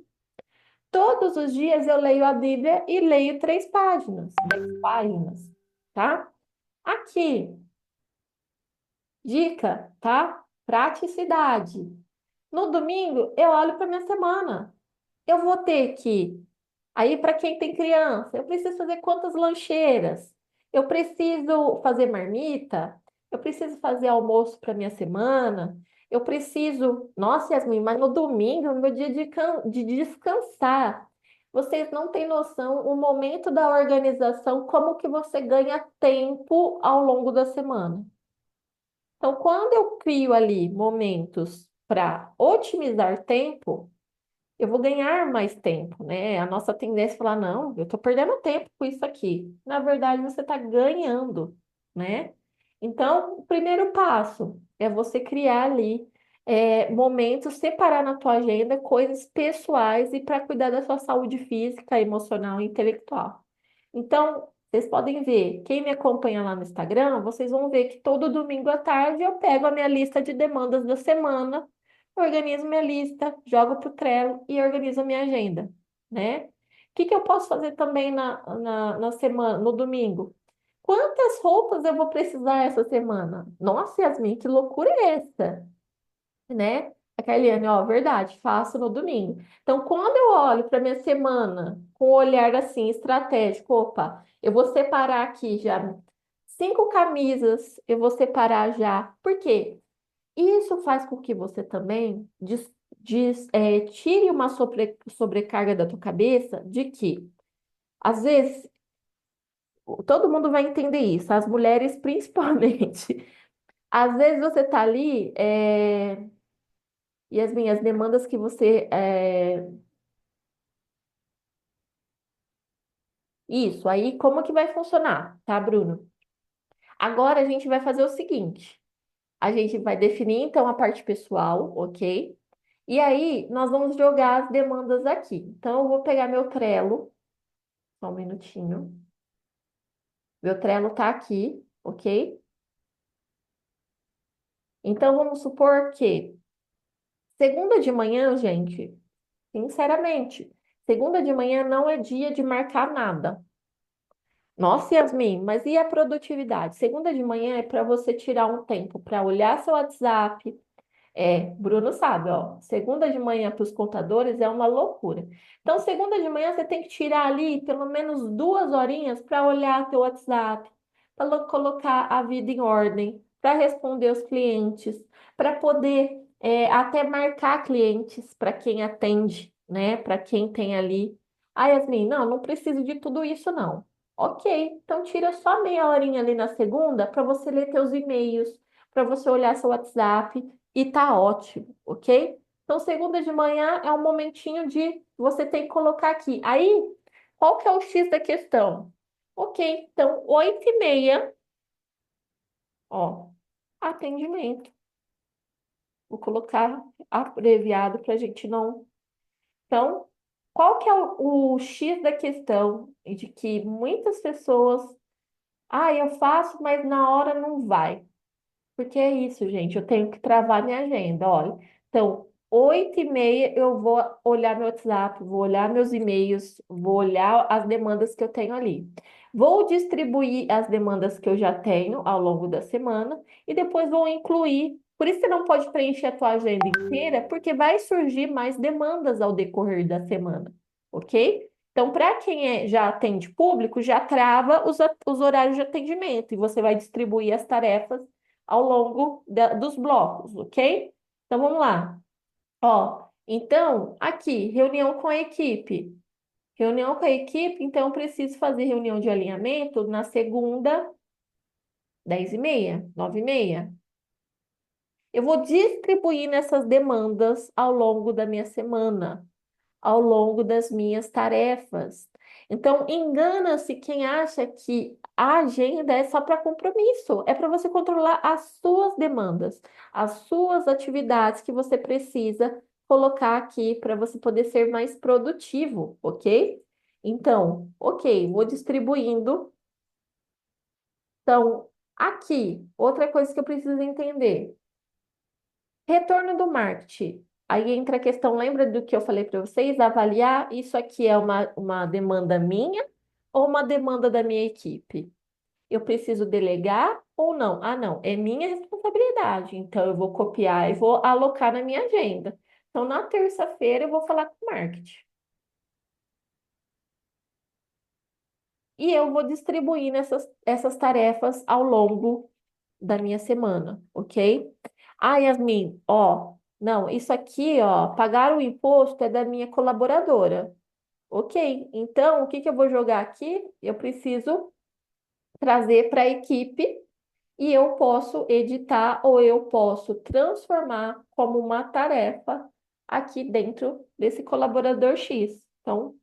Todos os dias eu leio a Bíblia e leio 3 páginas, 10 páginas, tá? Aqui. Dica, tá? Praticidade. No domingo, eu olho para minha semana. Eu vou ter que. Aí, para quem tem criança, eu preciso fazer quantas lancheiras? Eu preciso fazer marmita? Eu preciso fazer almoço para minha semana? Eu preciso. Nossa, Yasmin, mas no domingo é o meu dia de descansar. Vocês não têm noção o momento da organização, como que você ganha tempo ao longo da semana. Então, quando eu crio ali momentos para otimizar tempo, eu vou ganhar mais tempo, né? A nossa tendência é falar, não, eu estou perdendo tempo com isso aqui. Na verdade, você está ganhando, né? Então, o primeiro passo é você criar ali momentos, separar na tua agenda coisas pessoais e para cuidar da sua saúde física, emocional e intelectual. Então, vocês podem ver, quem me acompanha lá no Instagram, vocês vão ver que todo domingo à tarde eu pego a minha lista de demandas da semana, organizo minha lista, jogo para o Trello e organizo a minha agenda, né? O que que eu posso fazer também na semana, no domingo? Quantas roupas eu vou precisar essa semana? Nossa, Yasmin, que loucura é essa? Né? A Carliane, ó, verdade, faço no domingo. Então, quando eu olho para minha semana com um olhar assim estratégico, opa, eu vou separar aqui já 5 camisas, eu vou separar já. Por quê? Isso faz com que você também tire uma sobrecarga da tua cabeça de que, às vezes, todo mundo vai entender isso, as mulheres principalmente. Às vezes você tá ali, e as minhas demandas que você. Isso, aí como que vai funcionar, tá, Bruno? Agora a gente vai fazer o seguinte: a gente vai definir então a parte pessoal, ok? E aí nós vamos jogar as demandas aqui. Então eu vou pegar meu Trello, só um minutinho. Meu Trello tá aqui, ok? Então vamos supor que segunda de manhã, gente, sinceramente, segunda de manhã não é dia de marcar nada. Nossa, Yasmin, mas e a produtividade? Segunda de manhã é para você tirar um tempo para olhar seu WhatsApp. Bruno sabe, ó. Segunda de manhã para os contadores é uma loucura. Então, segunda de manhã você tem que tirar ali pelo menos 2 horinhas para olhar teu WhatsApp, para colocar a vida em ordem, para responder os clientes, para poder até marcar clientes para quem atende, né? Para quem tem ali. Ah, Yasmin, não, não preciso de tudo isso, não. Ok, então tira só meia horinha ali na segunda para você ler teus e-mails, para você olhar seu WhatsApp e tá ótimo, ok? Então, segunda de manhã é um momentinho de você tem que colocar aqui. Aí, qual que é o X da questão? Ok, então, 8h30, ó, atendimento. Vou colocar abreviado para a gente não. Então, qual que é o X da questão? De que muitas pessoas, eu faço, mas na hora não vai. Porque é isso, gente. Eu tenho que travar minha agenda. Olha, então, 8h30 eu vou olhar meu WhatsApp, vou olhar meus e-mails, vou olhar as demandas que eu tenho ali. Vou distribuir as demandas que eu já tenho ao longo da semana e depois vou incluir. Por isso você não pode preencher a tua agenda inteira, porque vai surgir mais demandas ao decorrer da semana, ok? Então, para quem já atende público, já trava os horários de atendimento e você vai distribuir as tarefas ao longo dos blocos, ok? Então vamos lá. Ó, então, aqui, reunião com a equipe. Reunião com a equipe, então eu preciso fazer reunião de alinhamento na segunda, 10h30, 9h30. Eu vou distribuir nessas demandas ao longo da minha semana, ao longo das minhas tarefas. Então, engana-se quem acha que a agenda é só para compromisso, é para você controlar as suas demandas, as suas atividades que você precisa colocar aqui para você poder ser mais produtivo, ok? Então, ok, vou distribuindo. Então, aqui, outra coisa que eu preciso entender. Retorno do marketing. Aí entra a questão, lembra do que eu falei para vocês? Avaliar isso aqui é uma demanda minha ou uma demanda da minha equipe? Eu preciso delegar ou não? Ah, não, é minha responsabilidade. Então eu vou copiar e vou alocar na minha agenda. Então, na terça-feira, eu vou falar com o marketing. E eu vou distribuir essas tarefas ao longo da minha semana, ok? Ah, Yasmin, ó, não, isso aqui, ó, pagar o imposto é da minha colaboradora. Ok, então o que que eu vou jogar aqui? Eu preciso trazer para a equipe e eu posso editar ou eu posso transformar como uma tarefa aqui dentro desse colaborador X. Então,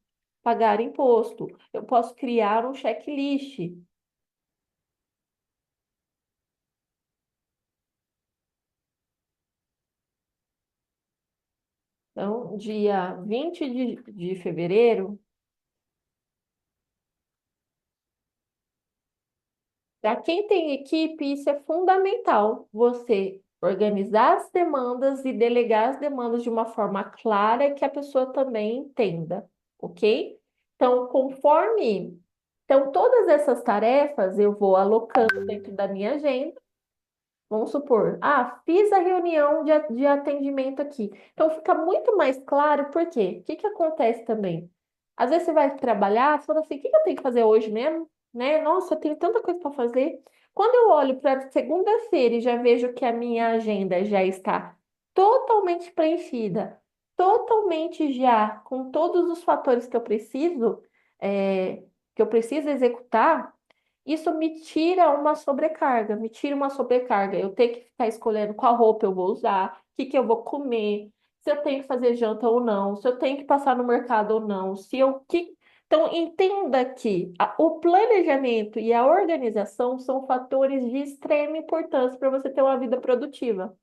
pagar imposto. Eu posso criar um checklist. Então, dia 20 de fevereiro. Para quem tem equipe, isso é fundamental. Você organizar as demandas e delegar as demandas de uma forma clara que a pessoa também entenda, ok? Então, conforme. Então, todas essas tarefas eu vou alocando dentro da minha agenda. Vamos supor, fiz a reunião de atendimento aqui. Então fica muito mais claro, por quê? O que que acontece também? Às vezes você vai trabalhar, você fala assim, o que que eu tenho que fazer hoje mesmo? Né? Nossa, eu tenho tanta coisa para fazer. Quando eu olho para segunda-feira e já vejo que a minha agenda já está totalmente preenchida, totalmente já com todos os fatores que eu preciso executar, isso me tira uma sobrecarga. Eu tenho que ficar escolhendo qual roupa eu vou usar, o que que eu vou comer, se eu tenho que fazer janta ou não, se eu tenho que passar no mercado ou não, se eu que... Então, entenda que o planejamento e a organização são fatores de extrema importância para você ter uma vida produtiva.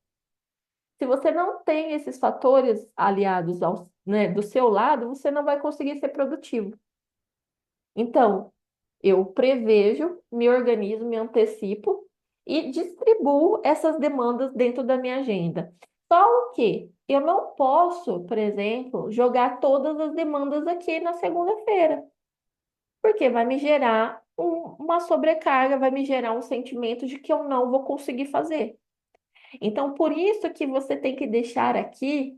Se você não tem esses fatores aliados do seu lado, você não vai conseguir ser produtivo. Então, eu prevejo, me organizo, me antecipo e distribuo essas demandas dentro da minha agenda. Só o que eu não posso, por exemplo, jogar todas as demandas aqui na segunda-feira, porque vai me gerar uma sobrecarga, vai me gerar um sentimento de que eu não vou conseguir fazer. Então, por isso que você tem que deixar aqui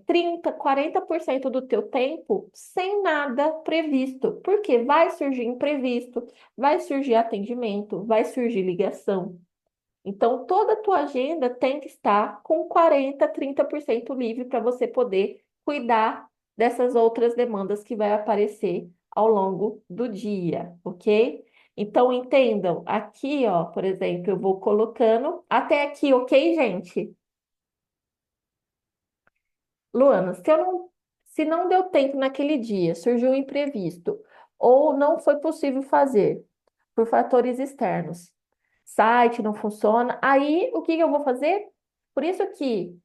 30, 40% do teu tempo sem nada previsto, porque vai surgir imprevisto, vai surgir atendimento, vai surgir ligação. Então, toda a tua agenda tem que estar com 40, 30% livre para você poder cuidar dessas outras demandas que vai aparecer ao longo do dia, ok? Então, entendam, aqui, ó, por exemplo, eu vou colocando até aqui, ok, gente? Luana, se não deu tempo naquele dia, surgiu um imprevisto, ou não foi possível fazer por fatores externos, site não funciona, aí o que que eu vou fazer? Por isso que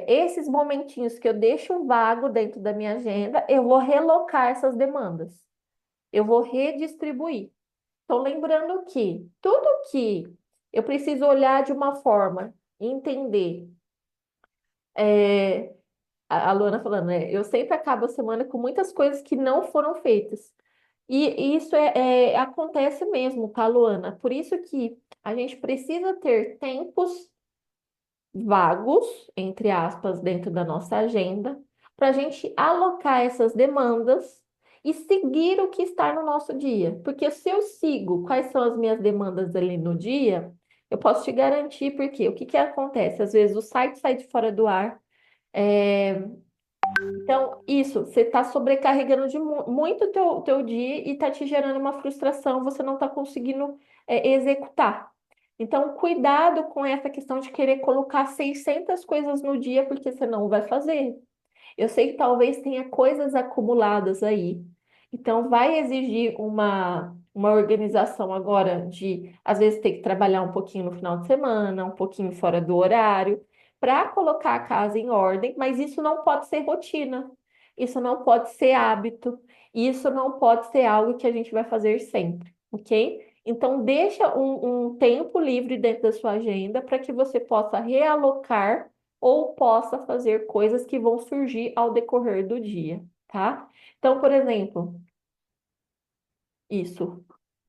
esses momentinhos que eu deixo vago dentro da minha agenda, eu vou relocar essas demandas, eu vou redistribuir. Então, lembrando que tudo que eu preciso olhar de uma forma, entender. é, a Luana falando, né? Eu sempre acabo a semana com muitas coisas que não foram feitas. E isso acontece mesmo, tá, Luana? Por isso que a gente precisa ter tempos vagos, entre aspas, dentro da nossa agenda, para a gente alocar essas demandas e seguir o que está no nosso dia. Porque se eu sigo quais são as minhas demandas ali no dia, eu posso te garantir, porque o que que acontece? Às vezes o site sai de fora do ar. é, então, isso, você está sobrecarregando de muito o teu dia e está te gerando uma frustração, você não está conseguindo executar. Então, cuidado com essa questão de querer colocar 600 coisas no dia, porque você não vai fazer. Eu sei que talvez tenha coisas acumuladas aí. Então, vai exigir uma organização agora de, às vezes, ter que trabalhar um pouquinho no final de semana, um pouquinho fora do horário, para colocar a casa em ordem, mas isso não pode ser rotina, isso não pode ser hábito, isso não pode ser algo que a gente vai fazer sempre, ok? Então, deixa um tempo livre dentro da sua agenda para que você possa realocar ou possa fazer coisas que vão surgir ao decorrer do dia, tá? Então, por exemplo, isso.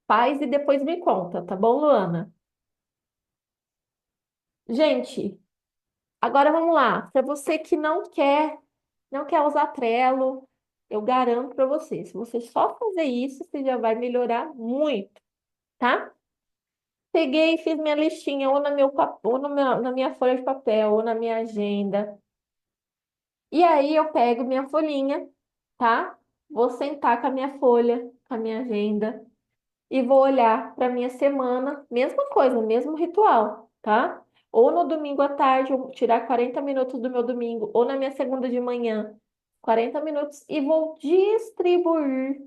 Faz e depois me conta, tá bom, Luana? Gente, agora vamos lá. Para você que não quer usar Trello, eu garanto para você, se você só fazer isso, você já vai melhorar muito, tá? Peguei e fiz minha listinha ou, ou na minha folha de papel, ou na minha agenda. E aí eu pego minha folhinha, tá? Vou sentar com a minha folha, com a minha agenda e vou olhar para minha semana, mesma coisa, mesmo ritual, tá? Ou no domingo à tarde, eu tirar 40 minutos do meu domingo, ou na minha segunda de manhã, 40 minutos e vou distribuir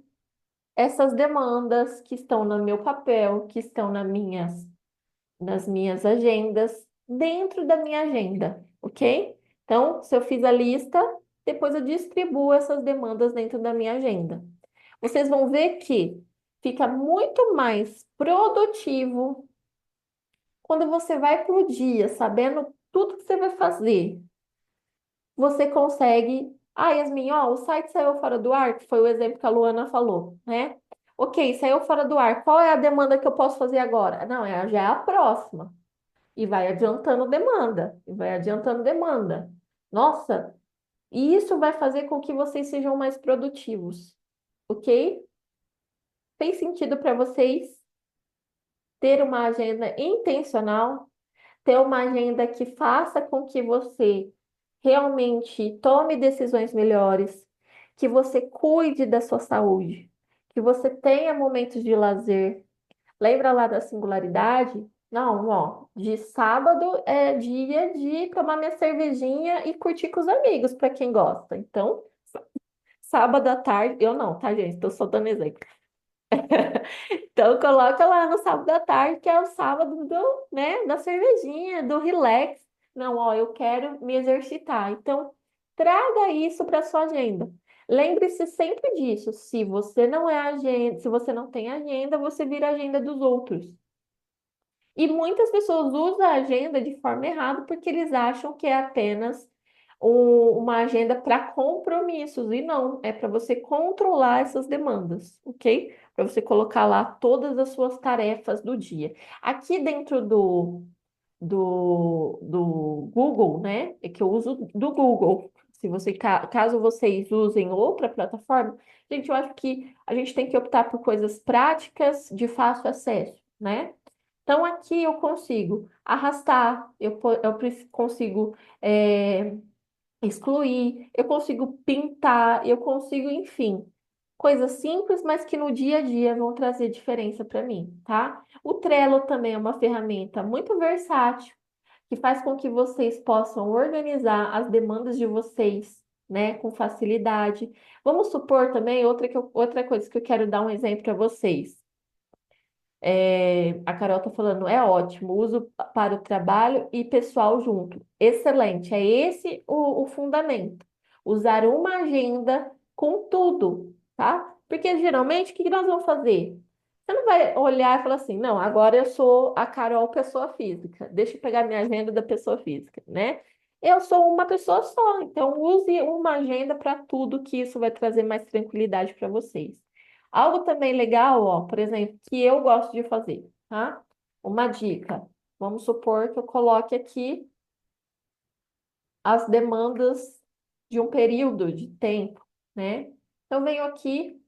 essas demandas que estão no meu papel, que estão nas minhas agendas, dentro da minha agenda, ok? Então, se eu fiz a lista, depois eu distribuo essas demandas dentro da minha agenda. Vocês vão ver que fica muito mais produtivo quando você vai para o dia, sabendo tudo que você vai fazer. Você consegue. Ah, Yasmin, ó, o site saiu fora do ar, que foi o exemplo que a Luana falou, né? Ok, saiu fora do ar. Qual é a demanda que eu posso fazer agora? Não, já é a próxima. E vai adiantando demanda, e vai adiantando demanda. Nossa, e isso vai fazer com que vocês sejam mais produtivos, ok? Fez sentido para vocês ter uma agenda intencional, ter uma agenda que faça com que você realmente tome decisões melhores, que você cuide da sua saúde, que você tenha momentos de lazer. Lembra lá da singularidade? Não, ó, de sábado é dia de tomar minha cervejinha e curtir com os amigos, para quem gosta. Então, sábado à tarde, eu não, tá, gente? Estou só dando exemplo. Então, coloca lá no sábado à tarde, que é o sábado do, né, da cervejinha, do relax. Não, ó, eu quero me exercitar. Então, traga isso para sua agenda. Lembre-se sempre disso. Se você não é agenda, se você não tem agenda, você vira a agenda dos outros. E muitas pessoas usam a agenda de forma errada porque eles acham que é apenas uma agenda para compromissos. E não, é para você controlar essas demandas, ok? Para você colocar lá todas as suas tarefas do dia. Aqui dentro do Google, né? É que eu uso do Google. Se você, caso vocês usem outra plataforma, gente, eu acho que a gente tem que optar por coisas práticas, de fácil acesso, né? Então, aqui eu consigo arrastar, consigo excluir, eu consigo pintar, eu consigo, enfim, coisas simples, mas que no dia a dia vão trazer diferença para mim, tá? O Trello também é uma ferramenta muito versátil, que faz com que vocês possam organizar as demandas de vocês, né, com facilidade. Vamos supor também outra coisa que eu quero dar um exemplo para vocês. A Carol está falando, é ótimo, uso para o trabalho e pessoal junto. Excelente, é esse o fundamento. Usar uma agenda com tudo, tá? Porque geralmente o que nós vamos fazer? Você não vai olhar e falar assim, não, agora eu sou a Carol, pessoa física, deixa eu pegar minha agenda da pessoa física, né? Eu sou uma pessoa só, então use uma agenda para tudo, que isso vai trazer mais tranquilidade para vocês. Algo também legal, ó, por exemplo, que eu gosto de fazer, tá? Uma dica. Vamos supor que eu coloque aqui as demandas de um período de tempo, né? Então, eu venho aqui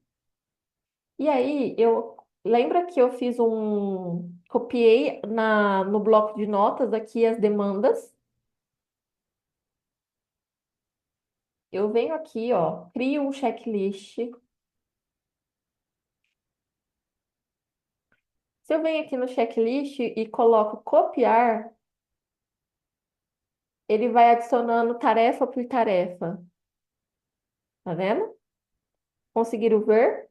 e aí eu lembra que eu fiz copiei no bloco de notas aqui as demandas. Eu venho aqui, ó, crio um checklist. Se eu venho aqui no checklist e coloco copiar, ele vai adicionando tarefa por tarefa. Tá vendo? Conseguiram ver?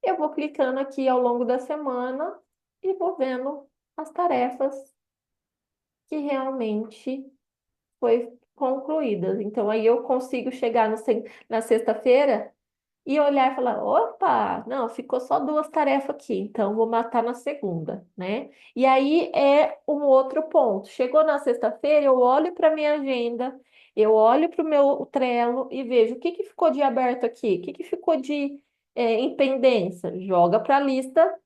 Eu vou clicando aqui ao longo da semana e vou vendo as tarefas que realmente foi concluídas. Então aí eu consigo chegar na sexta-feira e olhar e falar, opa, não, ficou só duas tarefas aqui, então vou matar na segunda, né? E aí é um outro ponto. Chegou na sexta-feira, eu olho para minha agenda, eu olho para o meu Trello e vejo o que que ficou de aberto aqui, o que que ficou de em pendência. Joga para a lista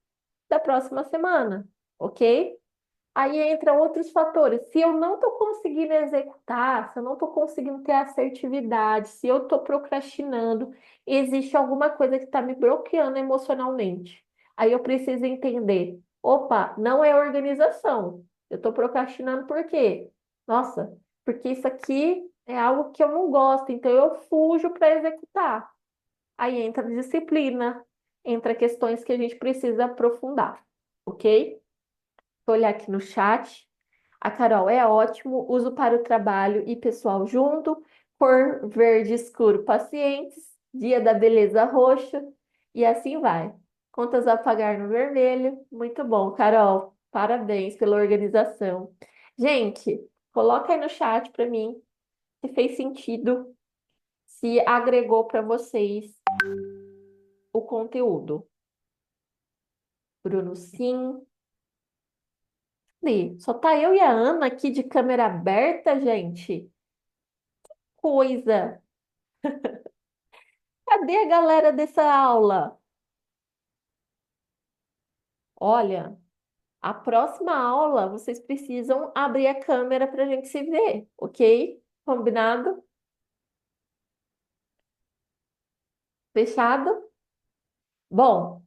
da próxima semana, ok? Aí entram outros fatores. Se eu não estou conseguindo executar, se eu não estou conseguindo ter assertividade, se eu estou procrastinando, existe alguma coisa que está me bloqueando emocionalmente. Aí eu preciso entender: opa, não é organização. Eu estou procrastinando por quê? Nossa, porque isso aqui é algo que eu não gosto, então eu fujo para executar. Aí entra a disciplina, entra questões que a gente precisa aprofundar, ok? Vou olhar aqui no chat. A Carol é ótimo, uso para o trabalho e pessoal junto. Cor verde escuro, pacientes. Dia da beleza roxa. E assim vai. Contas a pagar no vermelho. Muito bom, Carol. Parabéns pela organização. Gente, coloca aí no chat para mim se fez sentido, se agregou para vocês o conteúdo. Bruno, sim. Só tá eu e a Ana aqui de câmera aberta, gente. Coisa. Cadê a galera dessa aula? Olha, a próxima aula vocês precisam abrir a câmera para a gente se ver, ok? Combinado? Fechado? Bom,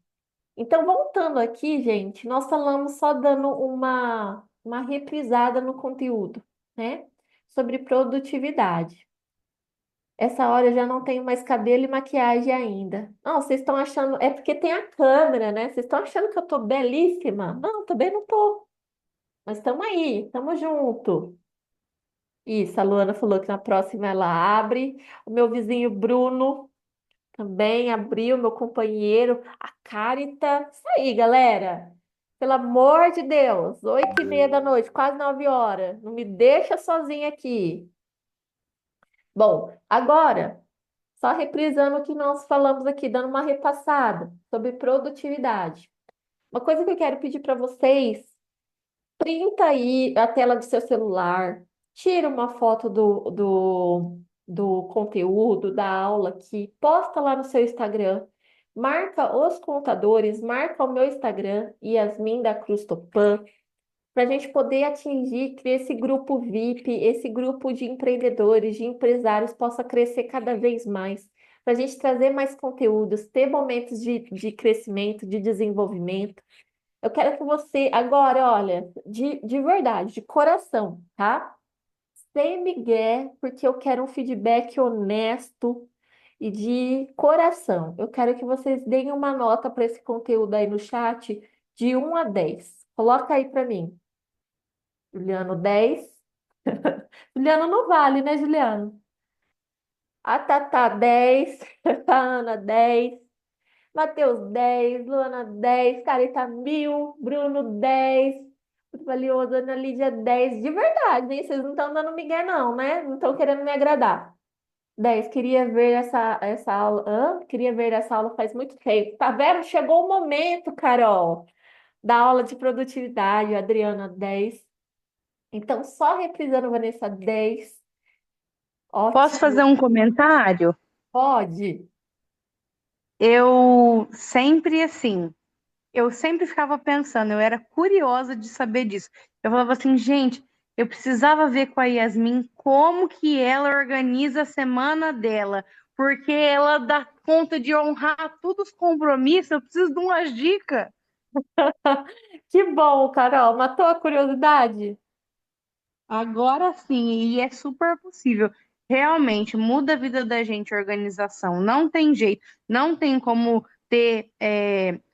então voltando aqui, gente, nós falamos só dando uma reprisada no conteúdo, né? Sobre produtividade. Essa hora eu já não tenho mais cabelo e maquiagem ainda. Não, vocês estão achando. É porque tem a câmera, né? Vocês estão achando que eu tô belíssima? Não, também não tô. Mas estamos aí, estamos junto. Isso, a Luana falou que na próxima ela abre. O meu vizinho Bruno também abriu, meu companheiro. A Carita. Isso aí, galera. Pelo amor de Deus, 8h30 da noite, quase 9 horas. Não me deixa sozinha aqui. Bom, agora. Só reprisando o que nós falamos aqui, dando uma repassada sobre produtividade. Uma coisa que eu quero pedir para vocês, printa aí a tela do seu celular, tira uma foto do conteúdo, da aula aqui, posta lá no seu Instagram, marca os contadores, marca o meu Instagram, Yasmin da Cruz Topan, para a gente poder atingir que esse grupo VIP, esse grupo de empreendedores, de empresários possa crescer cada vez mais, para a gente trazer mais conteúdos, ter momentos de crescimento, de desenvolvimento. Eu quero que você, agora, olha, de verdade, de coração, tá? Sem migué, porque eu quero um feedback honesto e de coração. Eu quero que vocês deem uma nota para esse conteúdo aí no chat de 1 a 10. Coloca aí para mim. Juliano, 10. Juliano não vale, né, Juliano? A Tatá, 10. A Ana, 10. Matheus, 10. Luana, 10. Carita, 1000. Bruno, 10. Muito valioso. Ana Lídia, 10. De verdade, hein? Vocês não estão dando migué, não, né? Não estão querendo me agradar. 10. Queria ver essa aula. Queria ver essa aula faz muito tempo. Tá vendo? Chegou o momento, Carol, da aula de produtividade. Adriana, 10. Então, só reprisando, Vanessa, 10. Posso fazer Ótimo. um comentário? Pode. Eu sempre assim, eu sempre ficava pensando, eu era curiosa de saber disso. Eu falava assim, gente, eu precisava ver com a Yasmin como que ela organiza a semana dela, porque ela dá conta de honrar todos os compromissos, eu preciso de umas dicas. Que bom, Carol. Matou a curiosidade? Agora sim, e é super possível. Realmente muda a vida da gente a organização. Não tem jeito, não tem como ter,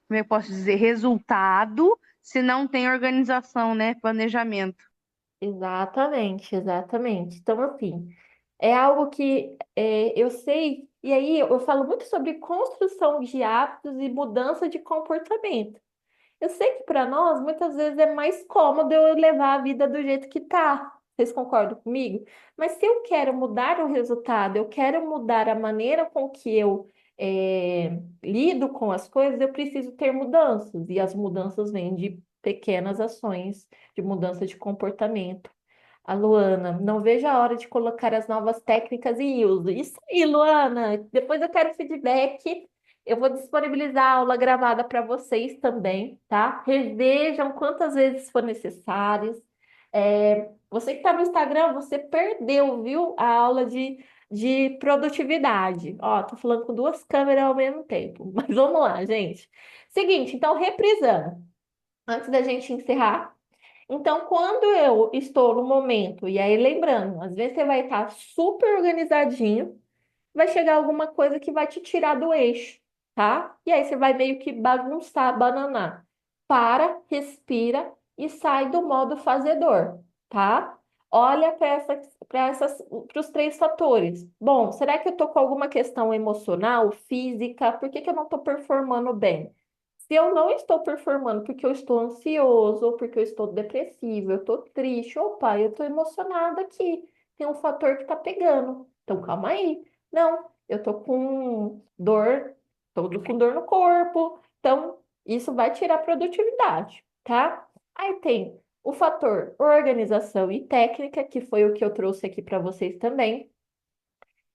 como eu posso dizer, resultado se não tem organização, né? Planejamento. Exatamente, exatamente. Então, assim, é algo que eu sei, e aí eu falo muito sobre construção de hábitos e mudança de comportamento. Eu sei que para nós, muitas vezes, é mais cômodo eu levar a vida do jeito que tá. Vocês concordam comigo? Mas se eu quero mudar o resultado, eu quero mudar a maneira com que eu lido com as coisas, eu preciso ter mudanças. E as mudanças vêm de pequenas ações, de mudança de comportamento. A Luana, não vejo a hora de colocar as novas técnicas em uso. Isso aí, Luana. Depois eu quero feedback. Eu vou disponibilizar a aula gravada para vocês também, tá? Revejam quantas vezes for necessário. Você que está no Instagram, você perdeu, viu? A aula de produtividade. Ó, tô falando com duas câmeras ao mesmo tempo. Mas vamos lá, gente. Seguinte, então, reprisando, antes da gente encerrar. Então, quando eu estou no momento, e aí lembrando, às vezes você vai estar super organizadinho, vai chegar alguma coisa que vai te tirar do eixo, tá? E aí você vai meio que bagunçar, bananar. Para, respira e sai do modo fazedor, tá? Olha para os três fatores. Bom, será que eu tô com alguma questão emocional, física? Por que que eu não estou performando bem? Se eu não estou performando porque eu estou ansioso, ou porque eu estou depressivo, eu estou triste, opa, eu estou emocionada aqui. Tem um fator que está pegando. Então, calma aí. Não, eu tô com dor, tô com dor no corpo. Então, isso vai tirar produtividade, tá? Aí tem o fator organização e técnica, que foi o que eu trouxe aqui para vocês também,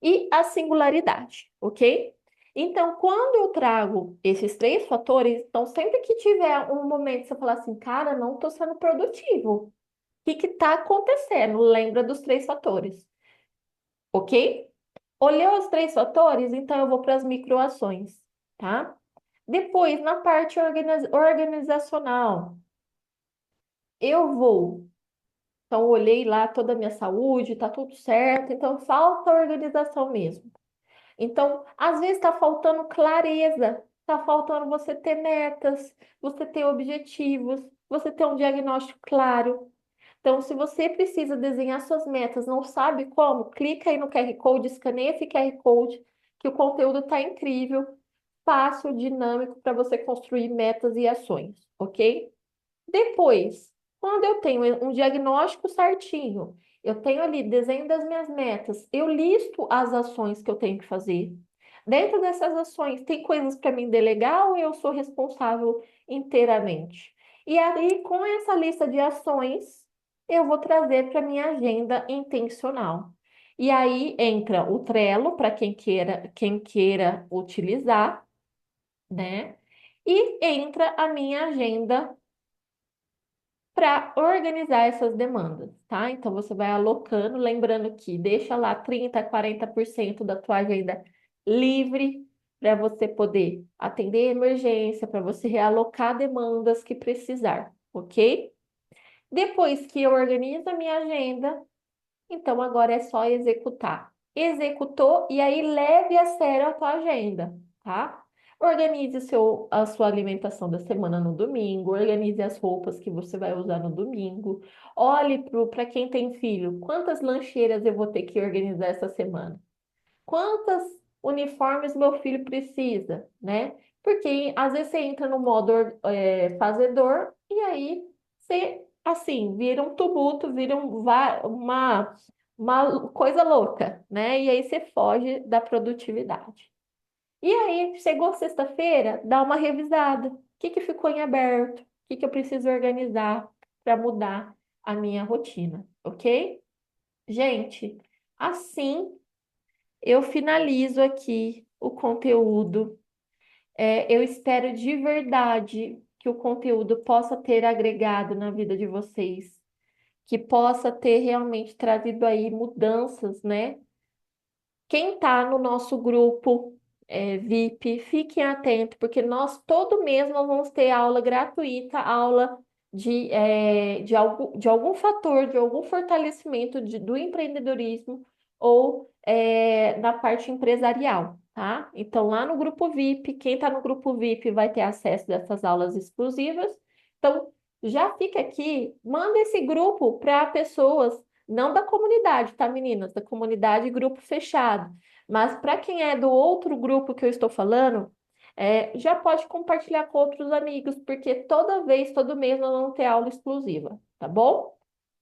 e a singularidade, ok? Então, quando eu trago esses três fatores, então sempre que tiver um momento que você falar assim, cara, não estou sendo produtivo, o que que está acontecendo? Lembra dos três fatores, ok? Olhou os três fatores, então eu vou para as microações, tá? Depois, na parte organizacional, eu vou. Então, eu olhei lá toda a minha saúde, tá tudo certo, então falta organização mesmo. Então, às vezes está faltando clareza, está faltando você ter metas, você ter objetivos, você ter um diagnóstico claro. Então, se você precisa desenhar suas metas, não sabe como, clica aí no QR Code, escaneia esse QR Code, que o conteúdo está incrível, fácil, dinâmico para você construir metas e ações, ok? Depois, quando eu tenho um diagnóstico certinho, eu tenho ali desenho das minhas metas, eu listo as ações que eu tenho que fazer. Dentro dessas ações, tem coisas para mim delegar ou eu sou responsável inteiramente? E aí, com essa lista de ações, eu vou trazer para minha agenda intencional. E aí entra o Trello para quem queira utilizar, né? E entra a minha agenda para organizar essas demandas, tá? Então você vai alocando, lembrando que deixa lá 30, 40% da tua agenda livre para você poder atender emergência, para você realocar demandas que precisar, ok? Depois que eu organizo a minha agenda, então agora é só executar. Executou e aí leve a sério a tua agenda, tá? Organize a sua alimentação da semana no domingo, organize as roupas que você vai usar no domingo. Olhe para quem tem filho, quantas lancheiras eu vou ter que organizar essa semana? Quantos uniformes meu filho precisa, né? Porque às vezes você entra no modo fazedor e aí você, assim, vira um tumulto, vira uma coisa louca, né? E aí você foge da produtividade. E aí, chegou sexta-feira, dá uma revisada. O que que ficou em aberto? O que que eu preciso organizar para mudar a minha rotina, ok? Gente, assim eu finalizo aqui o conteúdo. Eu espero de verdade que o conteúdo possa ter agregado na vida de vocês, que possa ter realmente trazido aí mudanças, né? Quem está no nosso grupo VIP, fiquem atentos, porque nós todo mês nós vamos ter aula gratuita, aula de algum fator, de algum fortalecimento do empreendedorismo ou na parte empresarial, tá? Então, lá no grupo VIP, quem está no grupo VIP vai ter acesso dessas aulas exclusivas. Então, já fica aqui, manda esse grupo para pessoas não da comunidade, tá, meninas? Da comunidade grupo fechado. Mas para quem é do outro grupo que eu estou falando, já pode compartilhar com outros amigos, porque toda vez, todo mês, nós vamos ter aula exclusiva, tá bom?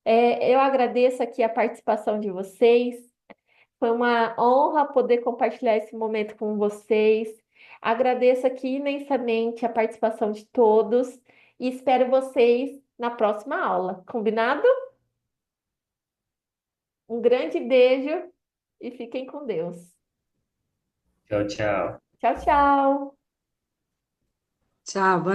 Eu agradeço aqui a participação de vocês. Foi uma honra poder compartilhar esse momento com vocês. Agradeço aqui imensamente a participação de todos e espero vocês na próxima aula. Combinado? Um grande beijo e fiquem com Deus. Tchau, tchau. Tchau, tchau. Tchau,